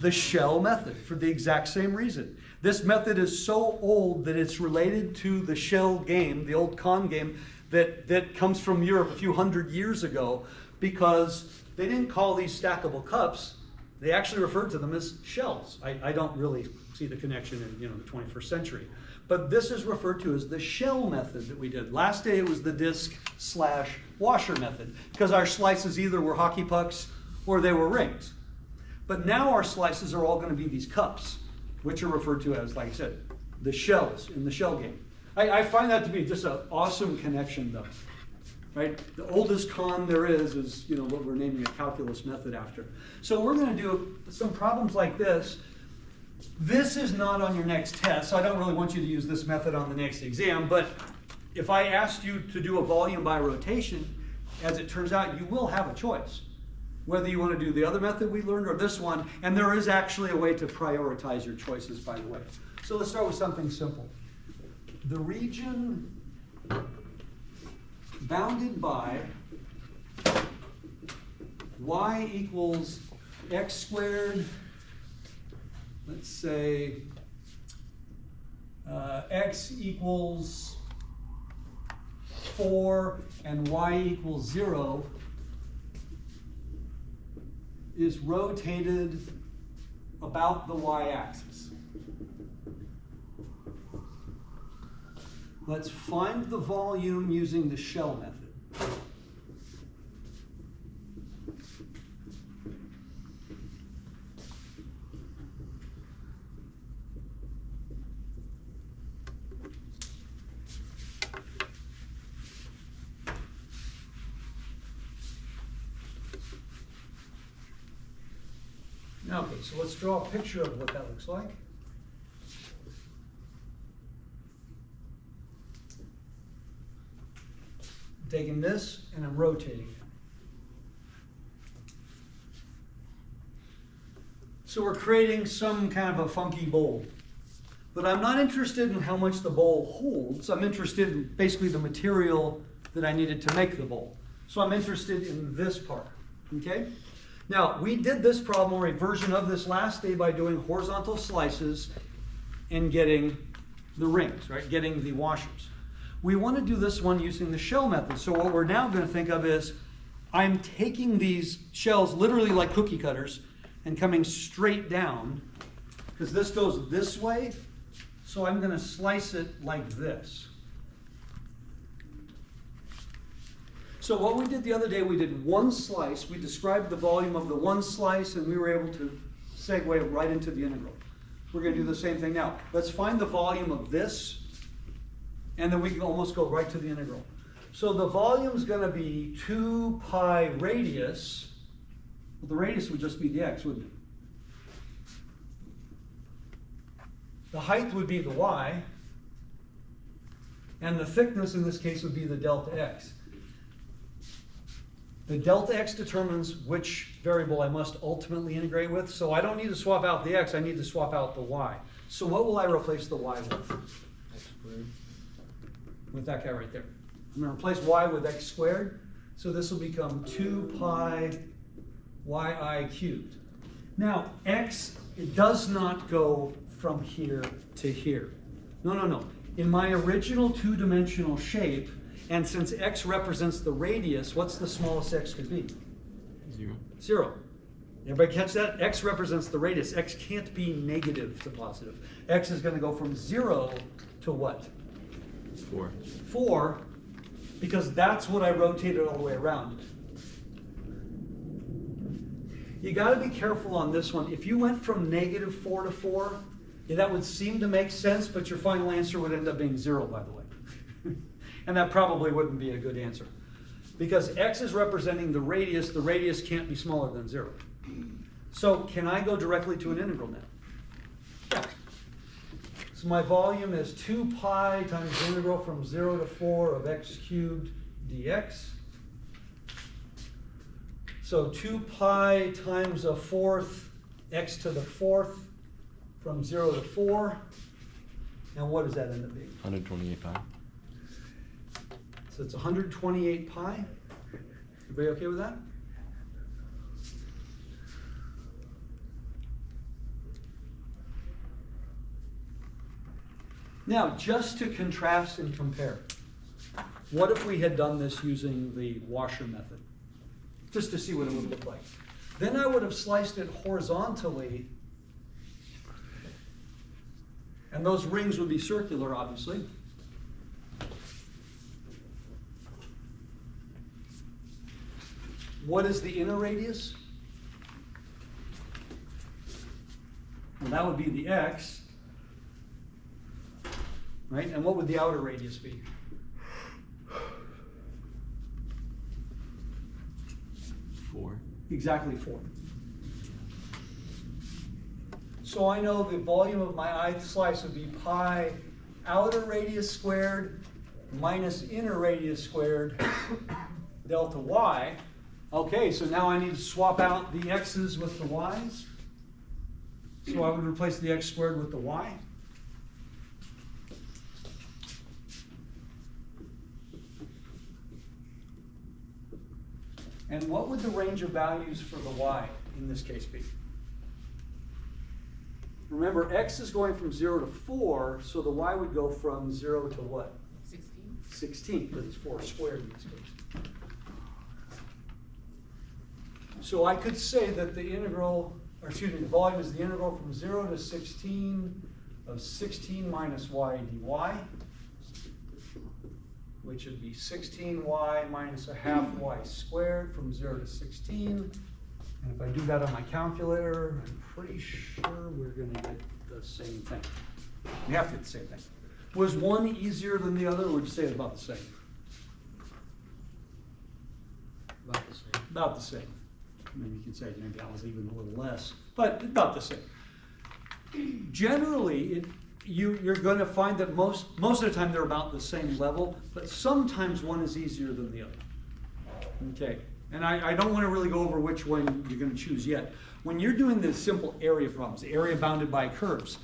The shell method, for the exact same reason. This method is so old that it's related to the shell game, the old con game, that comes from Europe a few hundred years ago, because they didn't call these stackable cups. They actually referred to them as shells. I don't really see the connection in the 21st century. But this is referred to as the shell method that we did. Last day it was the disc/washer method, because our slices either were hockey pucks or they were rings. But now our slices are all going to be these cups, which are referred to as, like I said, the shells in the shell game. I find that to be just an awesome connection, though. Right? The oldest con there is what we're naming a calculus method after. So we're going to do some problems like this. This is not on your next test, so I don't really want you to use this method on the next exam, but if I asked you to do a volume by rotation, as it turns out, you will have a choice. Whether you want to do the other method we learned or this one, and there is actually a way to prioritize your choices, by the way. So let's start with something simple. The region bounded by y equals x squared, let's say x equals 4 and y equals 0 is rotated about the y-axis. Let's find the volume using the shell method. Okay, so let's draw a picture of what that looks like. I'm taking this and I'm rotating it. So we're creating some kind of a funky bowl. But I'm not interested in how much the bowl holds. I'm interested in basically the material that I needed to make the bowl. So I'm interested in this part, okay? Now, we did this problem or a version of this last day by doing horizontal slices and getting the rings, right? Getting the washers. We want to do this one using the shell method. So what we're now going to think of is I'm taking these shells literally like cookie cutters and coming straight down because this goes this way. So I'm going to slice it like this. So what we did the other day, we did one slice. We described the volume of the one slice, and we were able to segue right into the integral. We're going to do the same thing now. Let's find the volume of this, and then we can almost go right to the integral. So the volume is going to be 2 pi radius. Well, the radius would just be the x, wouldn't it? The height would be the y, and the thickness in this case would be the delta x. The delta x determines which variable I must ultimately integrate with, so I don't need to swap out the x, I need to swap out the y. So what will I replace the y with? X squared. With that guy right there. I'm going to replace y with x squared, so this will become 2 pi yi cubed. Now, x, it does not go from here to here. No. In my original two-dimensional shape, and since x represents the radius, what's the smallest x could be? 0. 0. Everybody catch that? X represents the radius. X can't be negative to positive. X is going to go from 0 to what? 4. 4, because that's what I rotated all the way around. You got to be careful on this one. If you went from -4 to 4, yeah, that would seem to make sense, but your final answer would end up being 0, by the way. And that probably wouldn't be a good answer. Because x is representing the radius can't be smaller than 0. So can I go directly to an integral now? Yeah. So my volume is 2 pi times the integral from 0 to 4 of x cubed dx. So 2 pi times a fourth x to the fourth from 0 to 4. And what does that end up being? 128 pi. So it's 128 pi. Everybody okay with that? Now, just to contrast and compare, what if we had done this using the washer method? Just to see what it would look like. Then I would have sliced it horizontally, and those rings would be circular, obviously. What is the inner radius? Well, that would be the x, right? And what would the outer radius be? Exactly 4. So I know the volume of my ith slice would be pi outer radius squared minus inner radius squared delta y. Okay, so now I need to swap out the x's with the y's. So I would replace the x squared with the y. And what would the range of values for the y in this case be? Remember, x is going from 0 to 4, so the y would go from 0 to what? 16? 16, because it's 4 squared in this case. So I could say that the integral, or excuse me, the volume is the integral from 0 to 16 of 16 minus y dy, which would be 16y minus a half y squared from 0 to 16. And if I do that on my calculator, I'm pretty sure we're going to get the same thing. We have to get the same thing. Was one easier than the other, or would you say it's about the same? About the same. About the same. Maybe you could say maybe that was even a little less, but about the same. Generally, you're going to find that most of the time they're about the same level, but sometimes one is easier than the other. Okay, and I don't want to really go over which one you're going to choose yet. When you're doing the simple area problems, the area bounded by curves,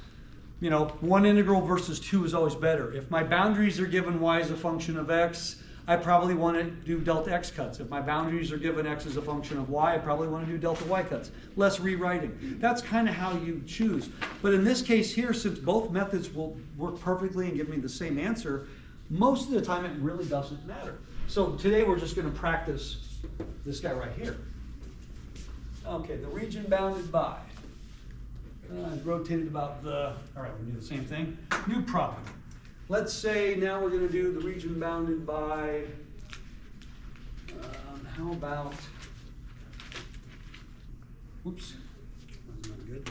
you know, one integral versus two is always better. If my boundaries are given y as a function of x, I probably want to do delta x cuts. If my boundaries are given x as a function of y, I probably want to do delta y cuts. Less rewriting. That's kind of how you choose. But in this case here, since both methods will work perfectly and give me the same answer, most of the time it really doesn't matter. So today we're just going to practice this guy right here. Okay, the region bounded by. Rotated about the, all right, we're going to do the same thing. New problem. Let's say now we're going to do the region bounded by, how about, whoops, that's not good.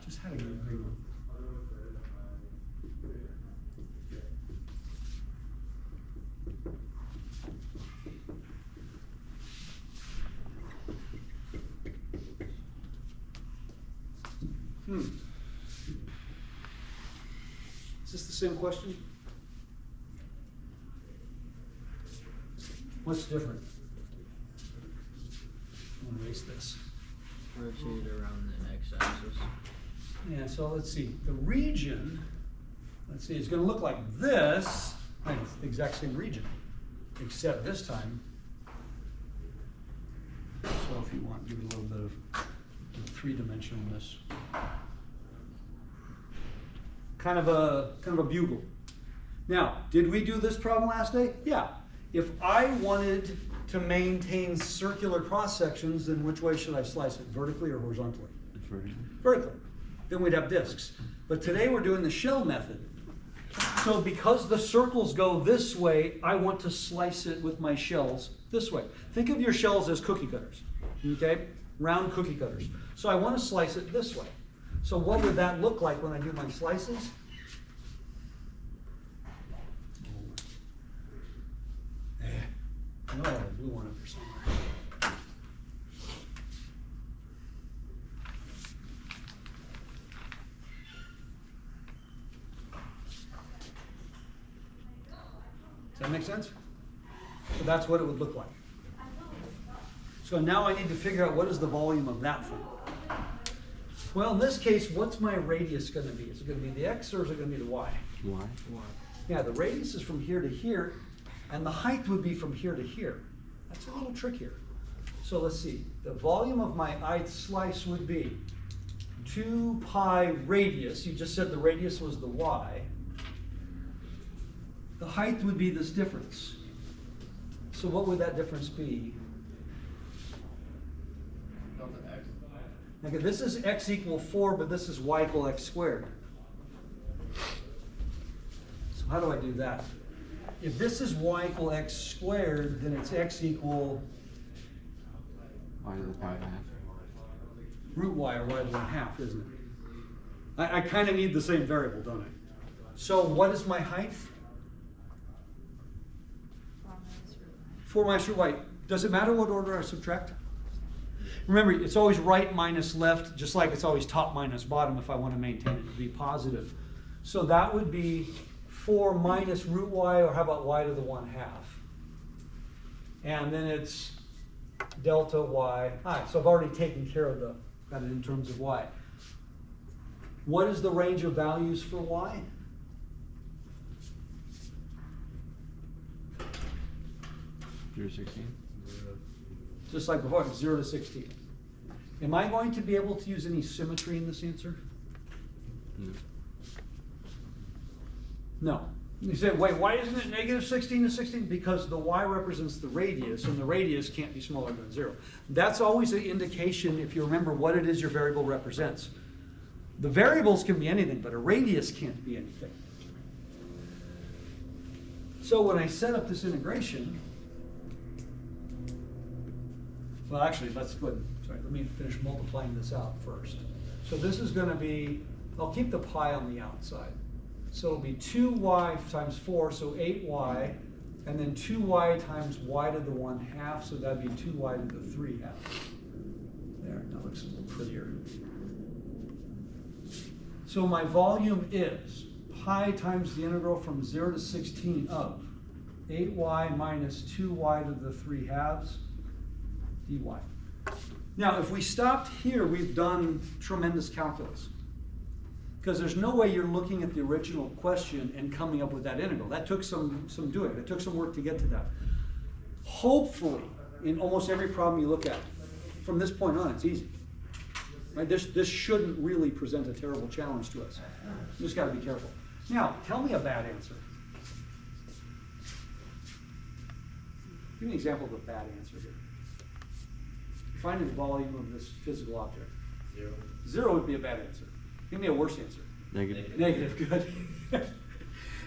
Just had a good big one. Is this the same question? What's different? I'm gonna erase this. Rotate around the x-axis. Yeah, so let's see. The region, let's see, it's gonna look like this. Right, it's the exact same region, except this time. So if you want, give it a little bit of three-dimensionalness. Kind of a bugle. Now, did we do this problem last day? Yeah. If I wanted to maintain circular cross sections, then which way should I slice it? Vertically or horizontally? Vertically. Then we'd have discs. But today we're doing the shell method. So because the circles go this way, I want to slice it with my shells this way. Think of your shells as cookie cutters, okay? Round cookie cutters. So I want to slice it this way. So what would that look like when I do my slices? No, blue one up there somewhere. Does that make sense? So that's what it would look like. So now I need to figure out what is the volume of that thing. Well, in this case, what's my radius going to be? Is it going to be the x or is it going to be the y? Y. Yeah, the radius is from here to here, and the height would be from here to here. That's a little trickier. So let's see. The volume of my ith slice would be 2 pi radius. You just said the radius was the y. The height would be this difference. So what would that difference be? Okay, this is x equal 4, but this is y equal x squared. So how do I do that? If this is y equal x squared, then it's x equal Y to the power of half. root y, or y to the 1/2, isn't it? I kind of need the same variable, don't I? So what is my height? 4 minus root y. Does it matter what order I subtract? Remember, it's always right minus left, just like it's always top minus bottom if I want to maintain it to be positive. So that would be 4 minus root y, or how about y to the 1/2? And then it's delta y. All right, so I've already taken care of got it in terms of y. What is the range of values for y? You're 16. Just like before, 0 to 16. Am I going to be able to use any symmetry in this answer? Mm. No. You say, wait, why isn't it negative 16 to 16? Because the y represents the radius, and the radius can't be smaller than 0. That's always an indication, if you remember, what it is your variable represents. The variables can be anything, but a radius can't be anything. So when I set up this integration, well, actually, let's go ahead. Sorry, let me finish multiplying this out first. So this is going to be, I'll keep the pi on the outside. So it'll be 2y times 4, so 8y, and then 2y times y to the 1/2, so that'd be 2y to the 3/2. There, that looks a little prettier. So my volume is pi times the integral from 0 to 16 of 8y minus 2y to the 3/2 dy. Now, if we stopped here, we've done tremendous calculus. Because there's no way you're looking at the original question and coming up with that integral. That took some doing. It took some work to get to that. Hopefully, in almost every problem you look at, from this point on, it's easy. Right? This shouldn't really present a terrible challenge to us. You just got to be careful. Now, tell me a bad answer. Give me an example of a bad answer here. Finding the volume of this physical object. 0. 0 would be a bad answer. Give me a worse answer. Negative. Negative, good.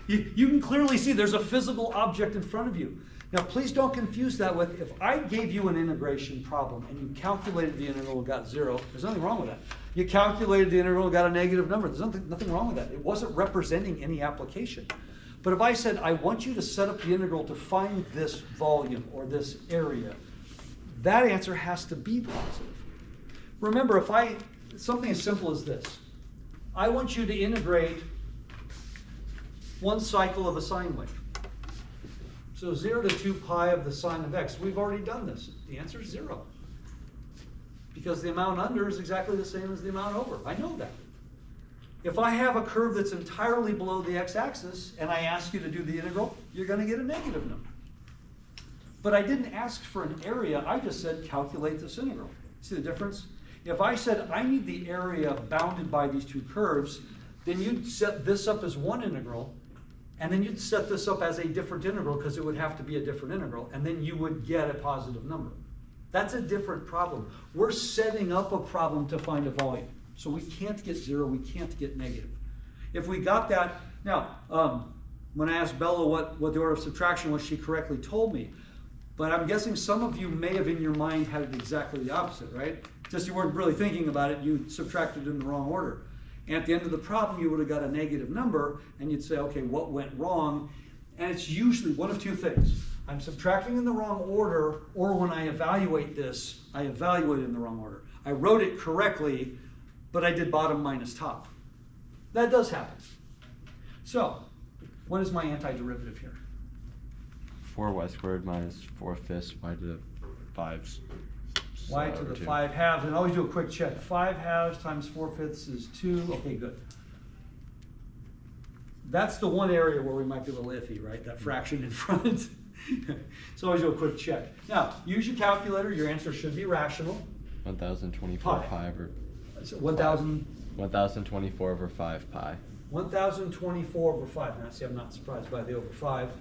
you can clearly see there's a physical object in front of you. Now, please don't confuse that with, if I gave you an integration problem and you calculated the integral and got 0, there's nothing wrong with that. You calculated the integral and got a negative number. There's nothing wrong with that. It wasn't representing any application. But if I said, I want you to set up the integral to find this volume or this area, that answer has to be positive. Remember, something as simple as this. I want you to integrate one cycle of a sine wave. So 0 to 2 pi of the sine of x. We've already done this. The answer is 0. Because the amount under is exactly the same as the amount over. I know that. If I have a curve that's entirely below the x-axis and I ask you to do the integral, you're going to get a negative number. But I didn't ask for an area. I just said calculate this integral. See the difference? If I said I need the area bounded by these two curves, then you'd set this up as one integral, and then you'd set this up as a different integral because it would have to be a different integral, and then you would get a positive number. That's a different problem. We're setting up a problem to find a volume. So we can't get 0, we can't get negative. If we got that, now, when I asked Bella what the order of subtraction was, she correctly told me. But I'm guessing some of you may have in your mind had it exactly the opposite, right? Just you weren't really thinking about it, you subtracted in the wrong order. And at the end of the problem, you would have got a negative number, and you'd say, okay, what went wrong? And it's usually one of two things. I'm subtracting in the wrong order, or when I evaluate this, I evaluate in the wrong order. I wrote it correctly, but I did bottom minus top. That does happen. So, what is my antiderivative here? 4y squared minus 4/5 y to the 5s. Y to the 5/2, and always do a quick check. 5/2 times 4/5 is 2. Okay, good. That's the one area where we might be a little iffy, right? That fraction in front. So always do a quick check. Now, use your calculator. Your answer should be rational. 1024 pi over 1024 over 5 pi. 1024 over 5. Now, see, I'm not surprised by the over 5.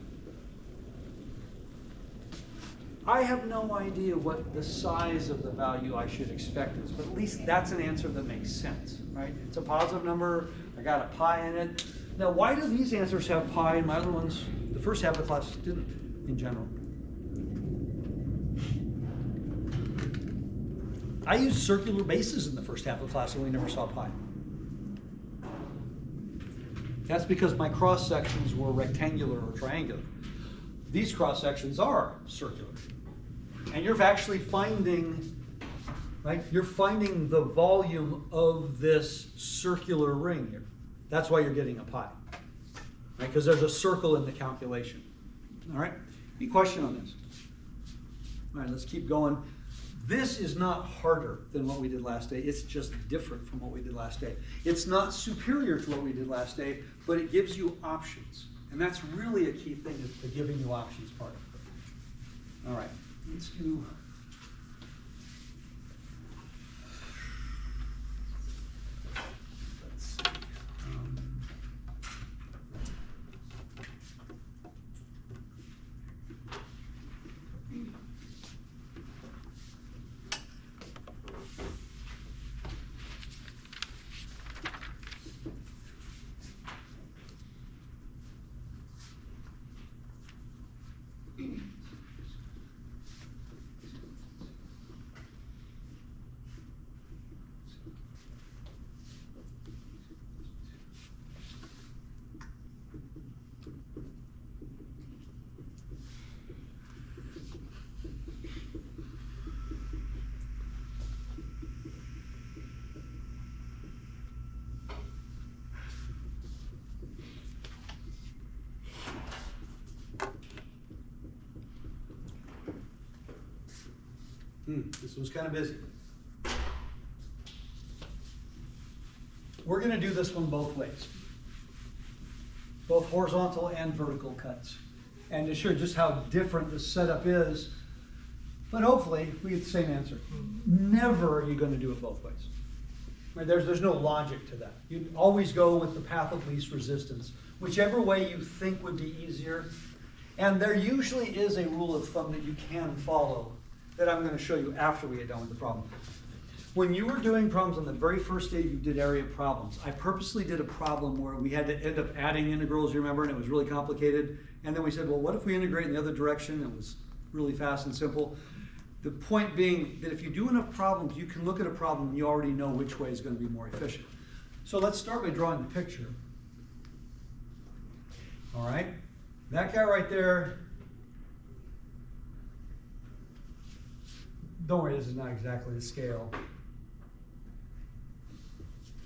I have no idea what the size of the value I should expect is, but at least that's an answer that makes sense, right? It's a positive number, I got a pi in it. Now, why do these answers have pi and my other ones, the first half of the class, didn't, in general? I used circular bases in the first half of the class and we never saw pi. That's because my cross sections were rectangular or triangular. These cross sections are circular. And you're actually finding, right? You're finding the volume of this circular ring here. That's why you're getting a pi, right? Because there's a circle in the calculation. All right? Any question on this? All right, let's keep going. This is not harder than what we did last day. It's just different from what we did last day. It's not superior to what we did last day, but it gives you options. And that's really a key thing, is the giving you options part. All right, let's do. Let's see. This was kind of busy. We're gonna do this one both ways. Both horizontal and vertical cuts. And to show just how different the setup is, but hopefully we get the same answer. Never are you gonna do it both ways. Right? There's no logic to that. You always go with the path of least resistance, whichever way you think would be easier. And there usually is a rule of thumb that you can follow that I'm going to show you after we get done with the problem. When you were doing problems on the very first day you did area problems, I purposely did a problem where we had to end up adding integrals, you remember, and it was really complicated. And then we said, well, what if we integrate in the other direction? It was really fast and simple. The point being that if you do enough problems, you can look at a problem and you already know which way is going to be more efficient. So let's start by drawing the picture. All right, that guy right there, don't worry, this is not exactly the scale.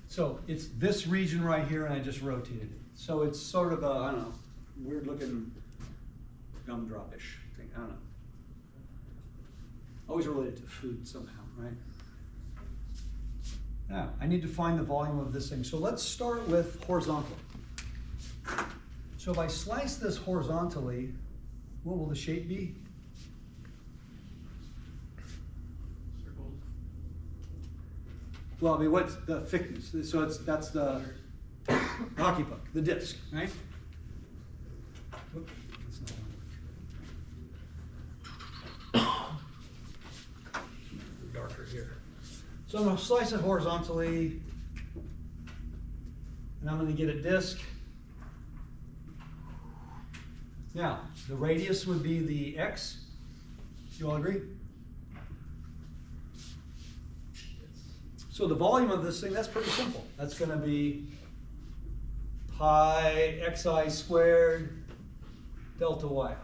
So it's this region right here, and I just rotated it. So it's sort of a, I don't know, weird looking gumdrop-ish thing, I don't know. Always related to food somehow, right? Now, I need to find the volume of this thing. So let's start with horizontal. So if I slice this horizontally, what will the shape be? Well, I mean, what's the thickness? So that's the hockey puck, the disc, right? Oop, that's not darker here. So I'm going to slice it horizontally, and I'm going to get a disc. Now, the radius would be the x. You all agree? So the volume of this thing, that's pretty simple. That's going to be pi xi squared delta yi.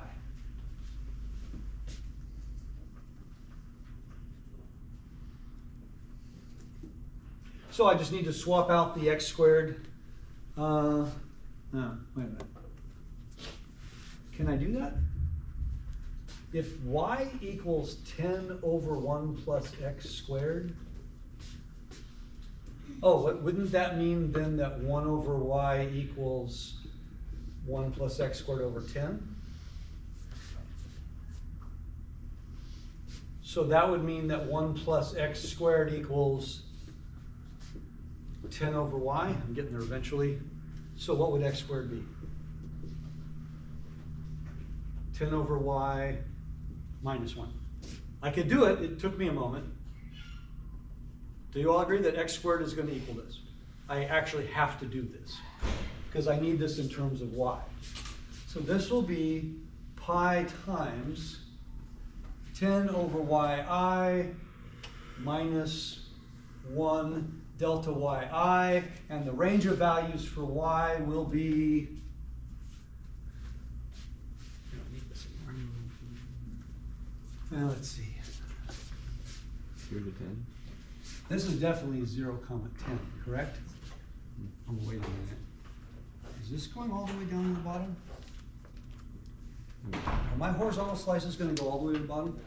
So I just need to swap out the x squared. No, wait a minute. Can I do that? If y equals 10 over 1 plus x squared, oh, wouldn't that mean then that 1 over y equals 1 plus x squared over 10? So that would mean that 1 plus x squared equals 10 over y. I'm getting there eventually. So what would x squared be? 10 over y minus 1. I could do it. It took me a moment. Do you all agree that x squared is going to equal this? I actually have to do this because I need this in terms of y. So this will be pi times 10 over yi minus 1 delta yi, and the range of values for y will be, now let's see. 0 to 10. This is definitely 0, 10, correct? Oh, wait a minute. Is this going all the way down to the bottom? Are my horizontal slices going to go all the way to the bottom?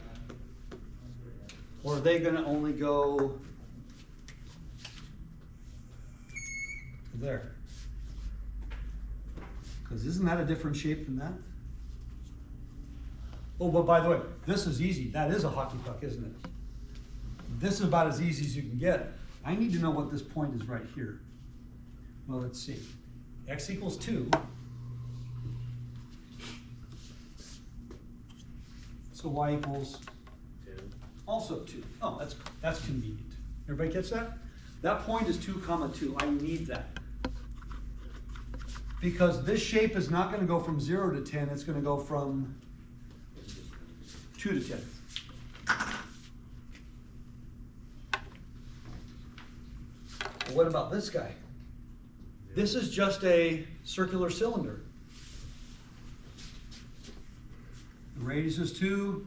Or are they going to only go to there? Because isn't that a different shape than that? Oh, but by the way, this is easy. That is a hockey puck, isn't it? This is about as easy as you can get. I need to know what this point is right here. Well, let's see. X equals 2. So y equals 10. also 2. Oh, that's convenient. Everybody gets that? That point is 2, 2. I need that. Because this shape is not going to go from 0 to 10. It's going to go from 2 to 10. Well, what about this guy? This is just a circular cylinder. The radius is 2.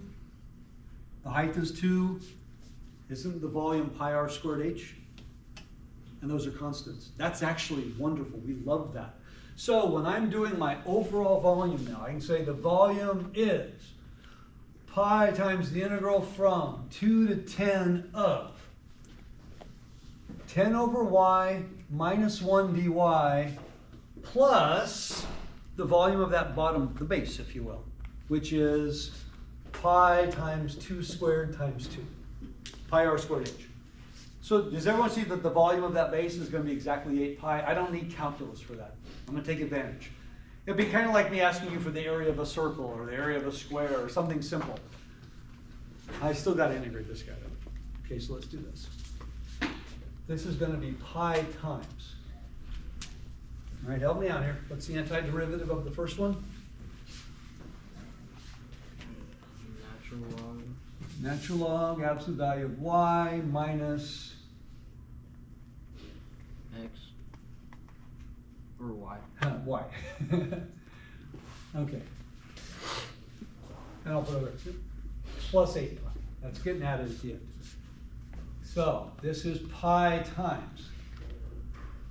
The height is 2. Isn't the volume pi r squared h? And those are constants. That's actually wonderful. We love that. So when I'm doing my overall volume now, I can say the volume is pi times the integral from 2 to 10 of 10 over y minus 1 dy plus the volume of that bottom, the base, if you will, which is pi times 2 squared times 2, pi r squared h. So does everyone see that the volume of that base is going to be exactly 8 pi? I don't need calculus for that. I'm going to take advantage. It'd be kind of like me asking you for the area of a circle or the area of a square or something simple. I still got to integrate this guy though. Okay, so let's do this. This is going to be pi times. All right, help me out here. What's the antiderivative of the first one? Natural log. Natural log, absolute value of y minus, X. Or Y. y. Okay. And I'll put it plus 8 pi. That's getting added at the end. So this is pi times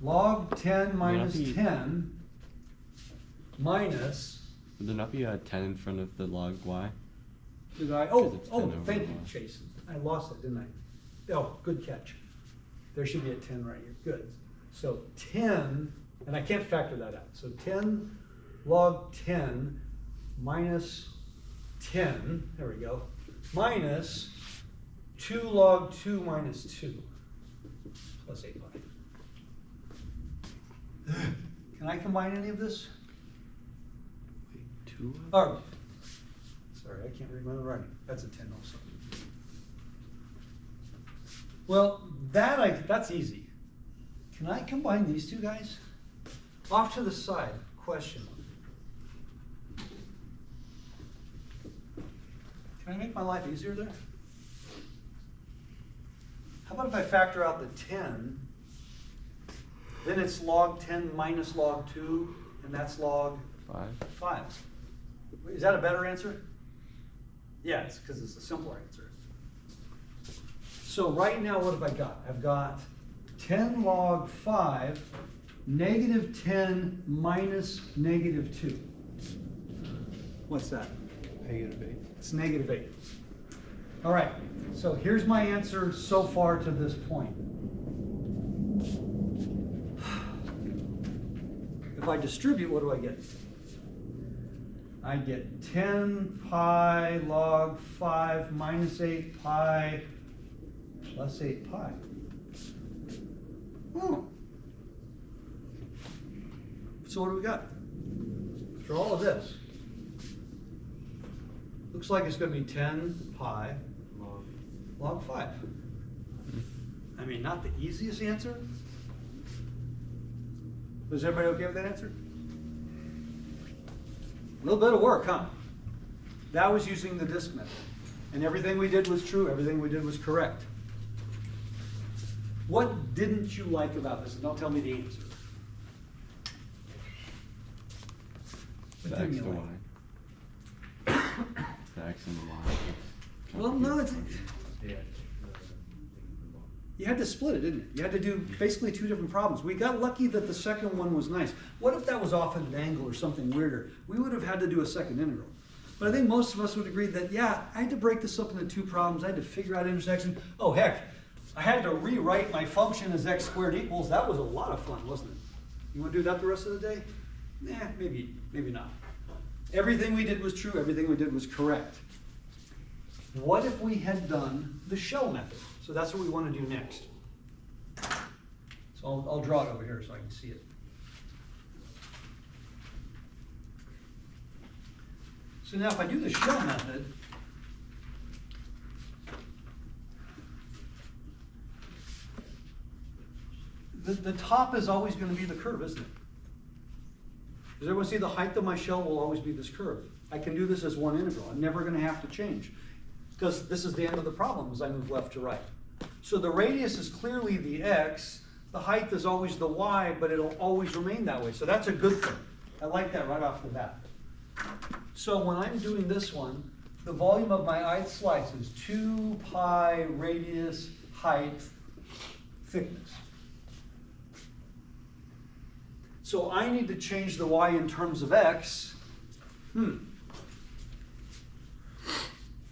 log 10 minus be- 10 minus, Would there not be a 10 in front of the log y? did I, Because it's 10 over thank you, y. Jason. I lost it, didn't I? Oh, good catch. There should be a 10 right here. Good. So 10, and I can't factor that out. So 10 log 10 minus 10, there we go, minus 2 log 2 minus 2 plus 8 pi. Can I combine any of this? Wait, 2? Oh, sorry, I can't read my own writing. That's a 10 also. Well, that's easy. Can I combine these two guys? Off to the side, question. Can I make my life easier there? How about if I factor out the 10, then it's log 10 minus log 2, and that's log 5? 5. Is that a better answer? Yeah, it's because it's a simpler answer. So right now, what have I got? I've got 10 log 5, negative 10 minus negative 2. What's that? Negative 8. It's negative 8. All right, so here's my answer so far to this point. If I distribute, what do I get? I get 10 pi log 5 minus 8 pi plus 8 pi. Oh. So what do we got? For all of this, looks like it's going to be 10 pi log 5. I mean, not the easiest answer. Is everybody okay with that answer? A little bit of work, huh? That was using the disk method. And everything we did was true, everything we did was correct. What didn't you like about this? Don't tell me the answer. The What X didn't to you y. like? The X and the y. Well, no, it's, Yeah. you had to split it, didn't you? You had to do basically two different problems. We got lucky that the second one was nice. What if that was off at an angle or something weirder? We would have had to do a second integral. But I think most of us would agree that, yeah, I had to break this up into two problems. I had to figure out intersection. Oh, heck, I had to rewrite my function as x squared equals. That was a lot of fun, wasn't it? You want to do that the rest of the day? Nah, maybe not. Everything we did was true. Everything we did was correct. What if we had done the shell method? So that's what we want to do next. So I'll draw it over here so I can see it. So now if I do the shell method, the top is always going to be the curve, isn't it? Does everyone see the height of my shell will always be this curve? I can do this as one integral. I'm never going to have to change because this is the end of the problem as I move left to right. So the radius is clearly the x, the height is always the y, but it'll always remain that way. So that's a good thing. I like that right off the bat. So when I'm doing this one, the volume of my ith slice is 2 pi radius height thickness. So I need to change the y in terms of x.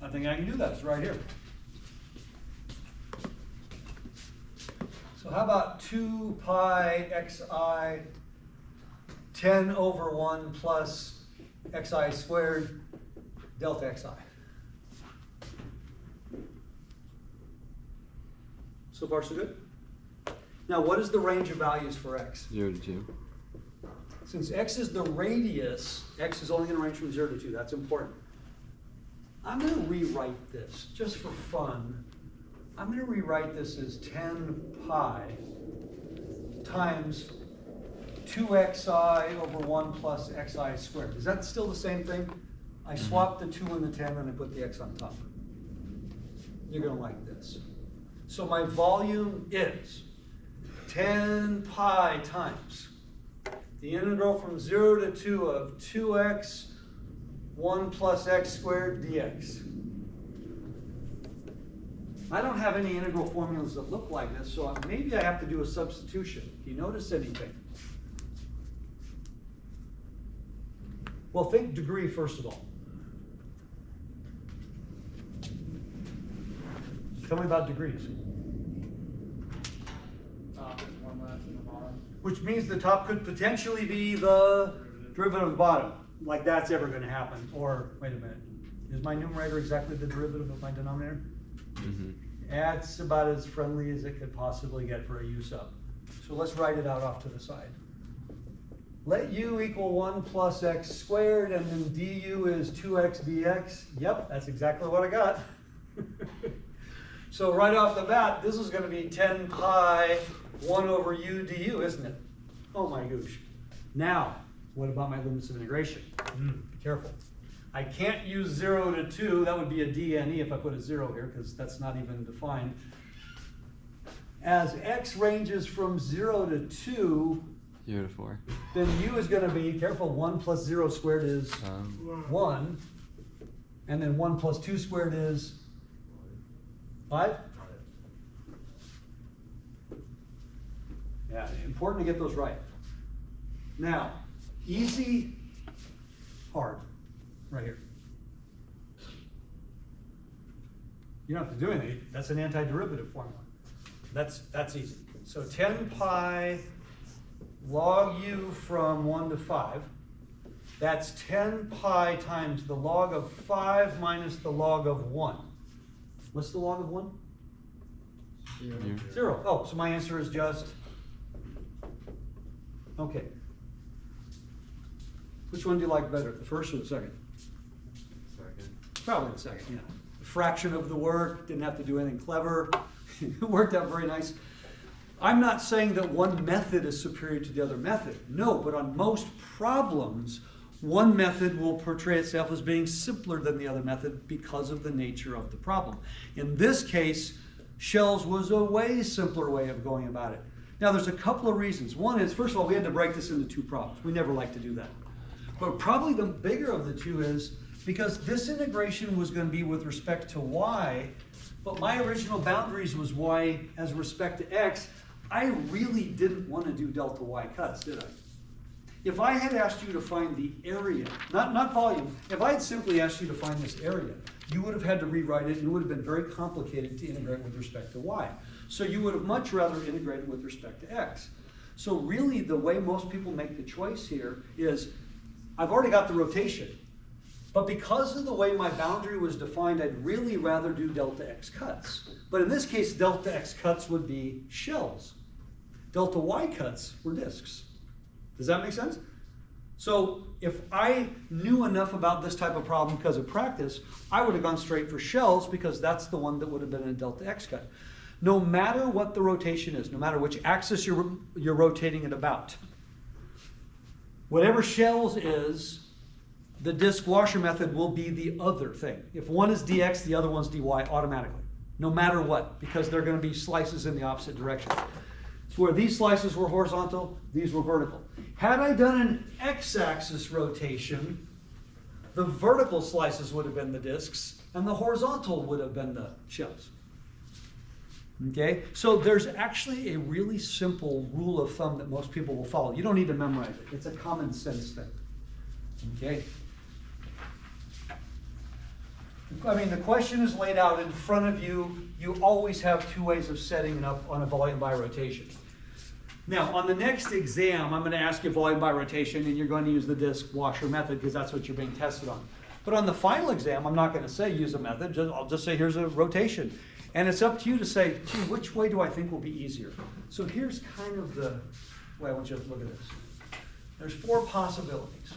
I think I can do that, it's right here. So how about 2 pi xi 10 over 1 plus xi squared delta xi? So far so good? Now what is the range of values for x? 0 to 2. Since x is the radius, x is only going to range from 0 to 2. That's important. I'm going to rewrite this just for fun. I'm going to rewrite this as 10 pi times 2xi over 1 plus xi squared. Is that still the same thing? I swapped the 2 and the 10 and I put the x on top. You're going to like this. So my volume is 10 pi times the integral from 0 to 2 of 2x 1 plus x squared dx. I don't have any integral formulas that look like this, so maybe I have to do a substitution. Do you notice anything? Well, think degree first of all. Tell me about degrees. Top is 1 less than the bottom. Which means the top could potentially be the derivative of the bottom, like that's ever going to happen. Or, wait a minute, is my numerator exactly the derivative of my denominator? Mm-hmm. That's about as friendly as it could possibly get for a u sub. So let's write it out off to the side. Let u equal 1 plus x squared, and then du is 2x dx. Yep, that's exactly what I got. So right off the bat, this is going to be 10 pi 1 over u du, isn't it? Oh my gosh. Now, what about my limits of integration? Be careful. I can't use 0 to 2. That would be a dne if I put a 0 here, because that's not even defined. As x ranges from 0 to 2, 0 to 4. then u is going to be, careful, 1 plus 0 squared is 1. And then 1 plus 2 squared is 5? Yeah, important to get those right. Now, easy, hard, right here. You don't have to do anything. That's an antiderivative formula. That's easy. So 10 pi log u from 1 to 5. That's 10 pi times the log of 5 minus the log of 1. What's the log of 1? 0. Oh, so my answer is just, okay. Which one do you like better, the first or the second? Second. Probably the second, yeah. A fraction of the work, didn't have to do anything clever. It worked out very nice. I'm not saying that one method is superior to the other method. No, but on most problems, one method will portray itself as being simpler than the other method because of the nature of the problem. In this case, shells was a way simpler way of going about it. Now, there's a couple of reasons. One is, first of all, we had to break this into two problems. We never like to do that. But probably the bigger of the two is because this integration was going to be with respect to y, but my original boundaries was y as respect to x. I really didn't want to do delta y cuts, did I? If I had asked you to find the area, not volume, if I had simply asked you to find this area, you would have had to rewrite it and it would have been very complicated to integrate with respect to y. So you would have much rather integrated with respect to x. So really the way most people make the choice here is, I've already got the rotation, but because of the way my boundary was defined, I'd really rather do delta x cuts. But in this case, delta x cuts would be shells. Delta y cuts were disks. Does that make sense? So if I knew enough about this type of problem because of practice, I would have gone straight for shells because that's the one that would have been a delta x cut. No matter what the rotation is, no matter which axis you're rotating it about, whatever shells is, the disk washer method will be the other thing. If one is dx, the other one's dy automatically, no matter what, because they're going to be slices in the opposite direction. So where these slices were horizontal, these were vertical. Had I done an x-axis rotation, the vertical slices would have been the disks, and the horizontal would have been the shells. Okay, so there's actually a really simple rule of thumb that most people will follow. You don't need to memorize it. It's a common sense thing. Okay. I mean, the question is laid out in front of you. You always have two ways of setting it up on a volume by rotation. Now, on the next exam, I'm going to ask you volume by rotation, and you're going to use the disc washer method because that's what you're being tested on. But on the final exam, I'm not going to say use a method. I'll just say here's a rotation. And it's up to you to say, gee, which way do I think will be easier? So here's kind of the way I want you to look at this. There's four possibilities.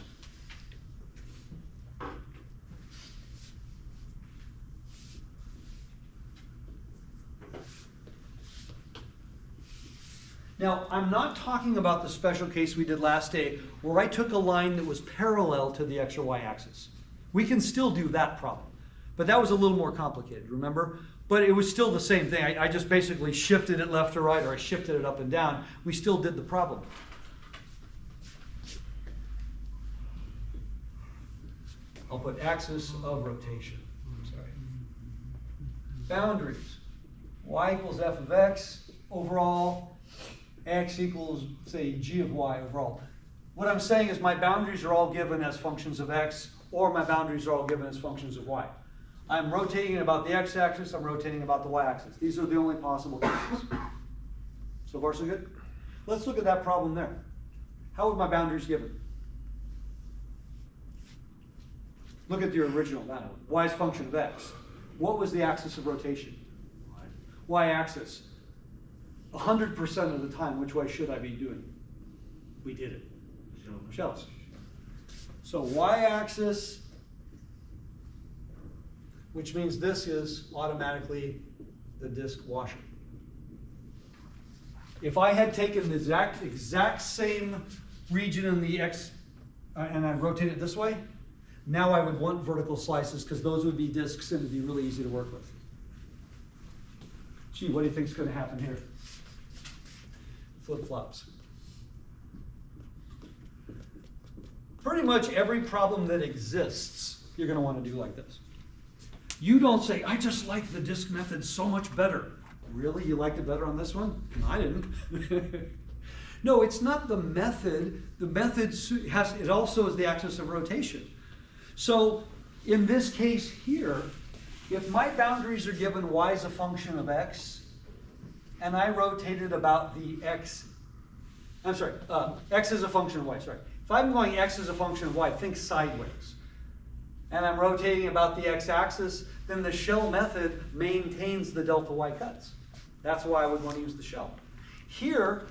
Now, I'm not talking about the special case we did last day where I took a line that was parallel to the x or y axis. We can still do that problem, but that was a little more complicated, remember? But it was still the same thing. I just basically shifted it left to right, or I shifted it up and down. We still did the problem. I'll put axis of rotation. Sorry. Boundaries. Y equals f of x overall. X equals, say, g of y overall. What I'm saying is my boundaries are all given as functions of x, or my boundaries are all given as functions of y. I'm rotating about the x-axis, I'm rotating about the y-axis. These are the only possible cases. So far, so good? Let's look at that problem there. How were my boundaries given? Look at the original, that one. Y is function of x. What was the axis of rotation? Y-axis. 100% of the time, which way should I be doing? We did it. Shells. So y-axis, which means this is automatically the disc washer. If I had taken the exact same region in the x and I rotated it this way, now I would want vertical slices because those would be discs and it'd be really easy to work with. Gee, what do you think is going to happen here? Flip-flops. Pretty much every problem that exists, you're going to want to do like this. You don't say, I just like the disc method so much better. Really? You liked it better on this one? I didn't. No, it's not the method. The method it also is the axis of rotation. So in this case here, if my boundaries are given y is a function of x, and I rotated about the x is a function of y, sorry. If I'm going x is a function of y, think sideways. And I'm rotating about the x-axis, then the shell method maintains the delta y cuts. That's why I would want to use the shell. Here,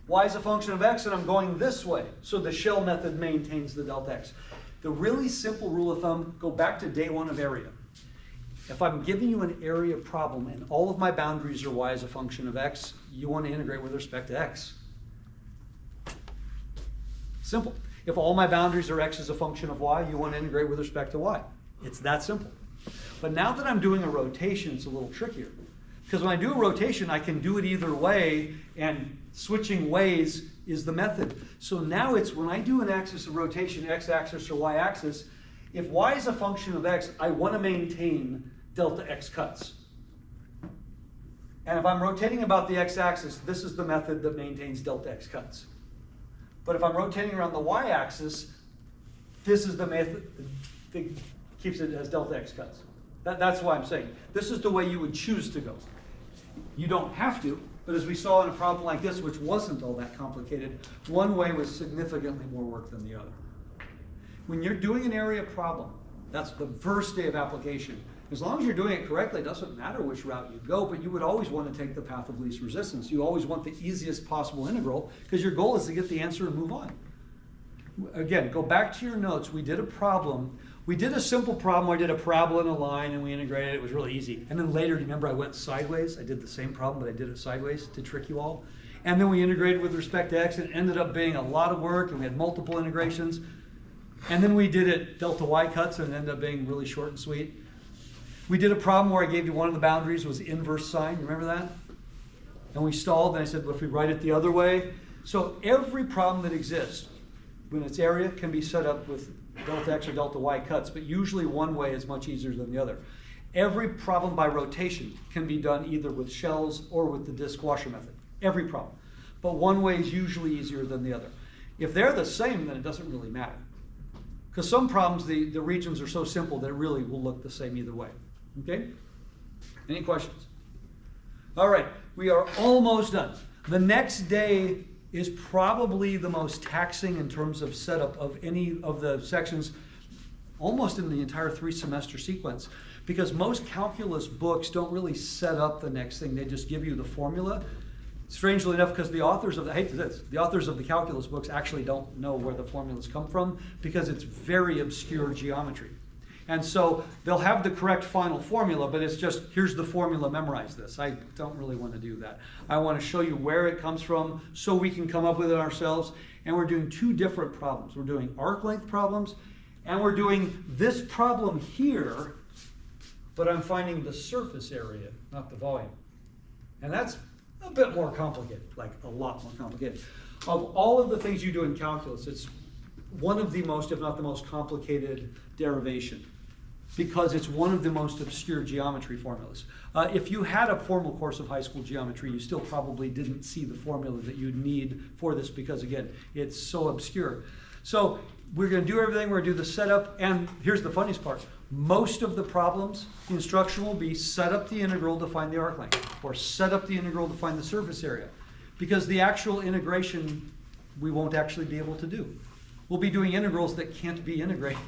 y is a function of x, and I'm going this way. So the shell method maintains the delta x. The really simple rule of thumb, go back to day one of area. If I'm giving you an area problem and all of my boundaries are y as a function of x, you want to integrate with respect to x. Simple. If all my boundaries are x as a function of y, you want to integrate with respect to y. It's that simple. But now that I'm doing a rotation, it's a little trickier. Because when I do a rotation, I can do it either way, and switching ways is the method. So now it's when I do an axis of rotation, x-axis or y-axis, if y is a function of x, I want to maintain delta x cuts. And if I'm rotating about the x-axis, this is the method that maintains delta x cuts. But if I'm rotating around the y-axis, this is the method that keeps it as delta x cuts. That's why I'm saying this is the way you would choose to go. You don't have to, but as we saw in a problem like this, which wasn't all that complicated, one way was significantly more work than the other. When you're doing an area problem, that's the first day of application. As long as you're doing it correctly, it doesn't matter which route you go, but you would always want to take the path of least resistance. You always want the easiest possible integral because your goal is to get the answer and move on. Again, go back to your notes. We did a problem. We did a simple problem where I did a parabola and a line and we integrated it. It was really easy. And then later, do you remember I went sideways? I did the same problem, but I did it sideways to trick you all. And then we integrated with respect to x. It ended up being a lot of work and we had multiple integrations. And then we did it delta y cuts and it ended up being really short and sweet. We did a problem where I gave you one of the boundaries was inverse sine. Remember that? And we stalled and I said, well, if we write it the other way. So every problem that exists, when its area can be set up with delta x or delta y cuts, but usually one way is much easier than the other. Every problem by rotation can be done either with shells or with the disc washer method. Every problem. But one way is usually easier than the other. If they're the same, then it doesn't really matter. Because some problems, the regions are so simple that it really will look the same either way. Okay? Any questions? All right, we are almost done. The next day is probably the most taxing in terms of setup of any of the sections, almost in the entire 3-semester sequence. Because most calculus books don't really set up the next thing, they just give you the formula. Strangely enough, because the authors of the authors of the calculus books actually don't know where the formulas come from because it's very obscure geometry. And so they'll have the correct final formula, but it's just, here's the formula, memorize this. I don't really want to do that. I want to show you where it comes from so we can come up with it ourselves. And we're doing 2 different problems. We're doing arc length problems, and we're doing this problem here, but I'm finding the surface area, not the volume. And that's a bit more complicated, like a lot more complicated. Of all of the things you do in calculus, it's one of the most, if not the most complicated derivation, because it's one of the most obscure geometry formulas. If you had a formal course of high school geometry, you still probably didn't see the formula that you'd need for this because, again, it's so obscure. So we're going to do everything. We're going to do the setup, and here's the funniest part. Most of the problems, the instruction will be set up the integral to find the arc length, or set up the integral to find the surface area, because the actual integration we won't actually be able to do. We'll be doing integrals that can't be integrated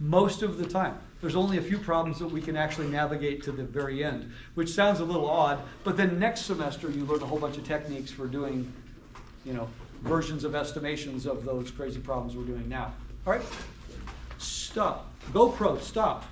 most of the time. There's only a few problems that we can actually navigate to the very end, which sounds a little odd, but then next semester you learn a whole bunch of techniques for doing, versions of estimations of those crazy problems we're doing now. All right? Stop. GoPro, stop.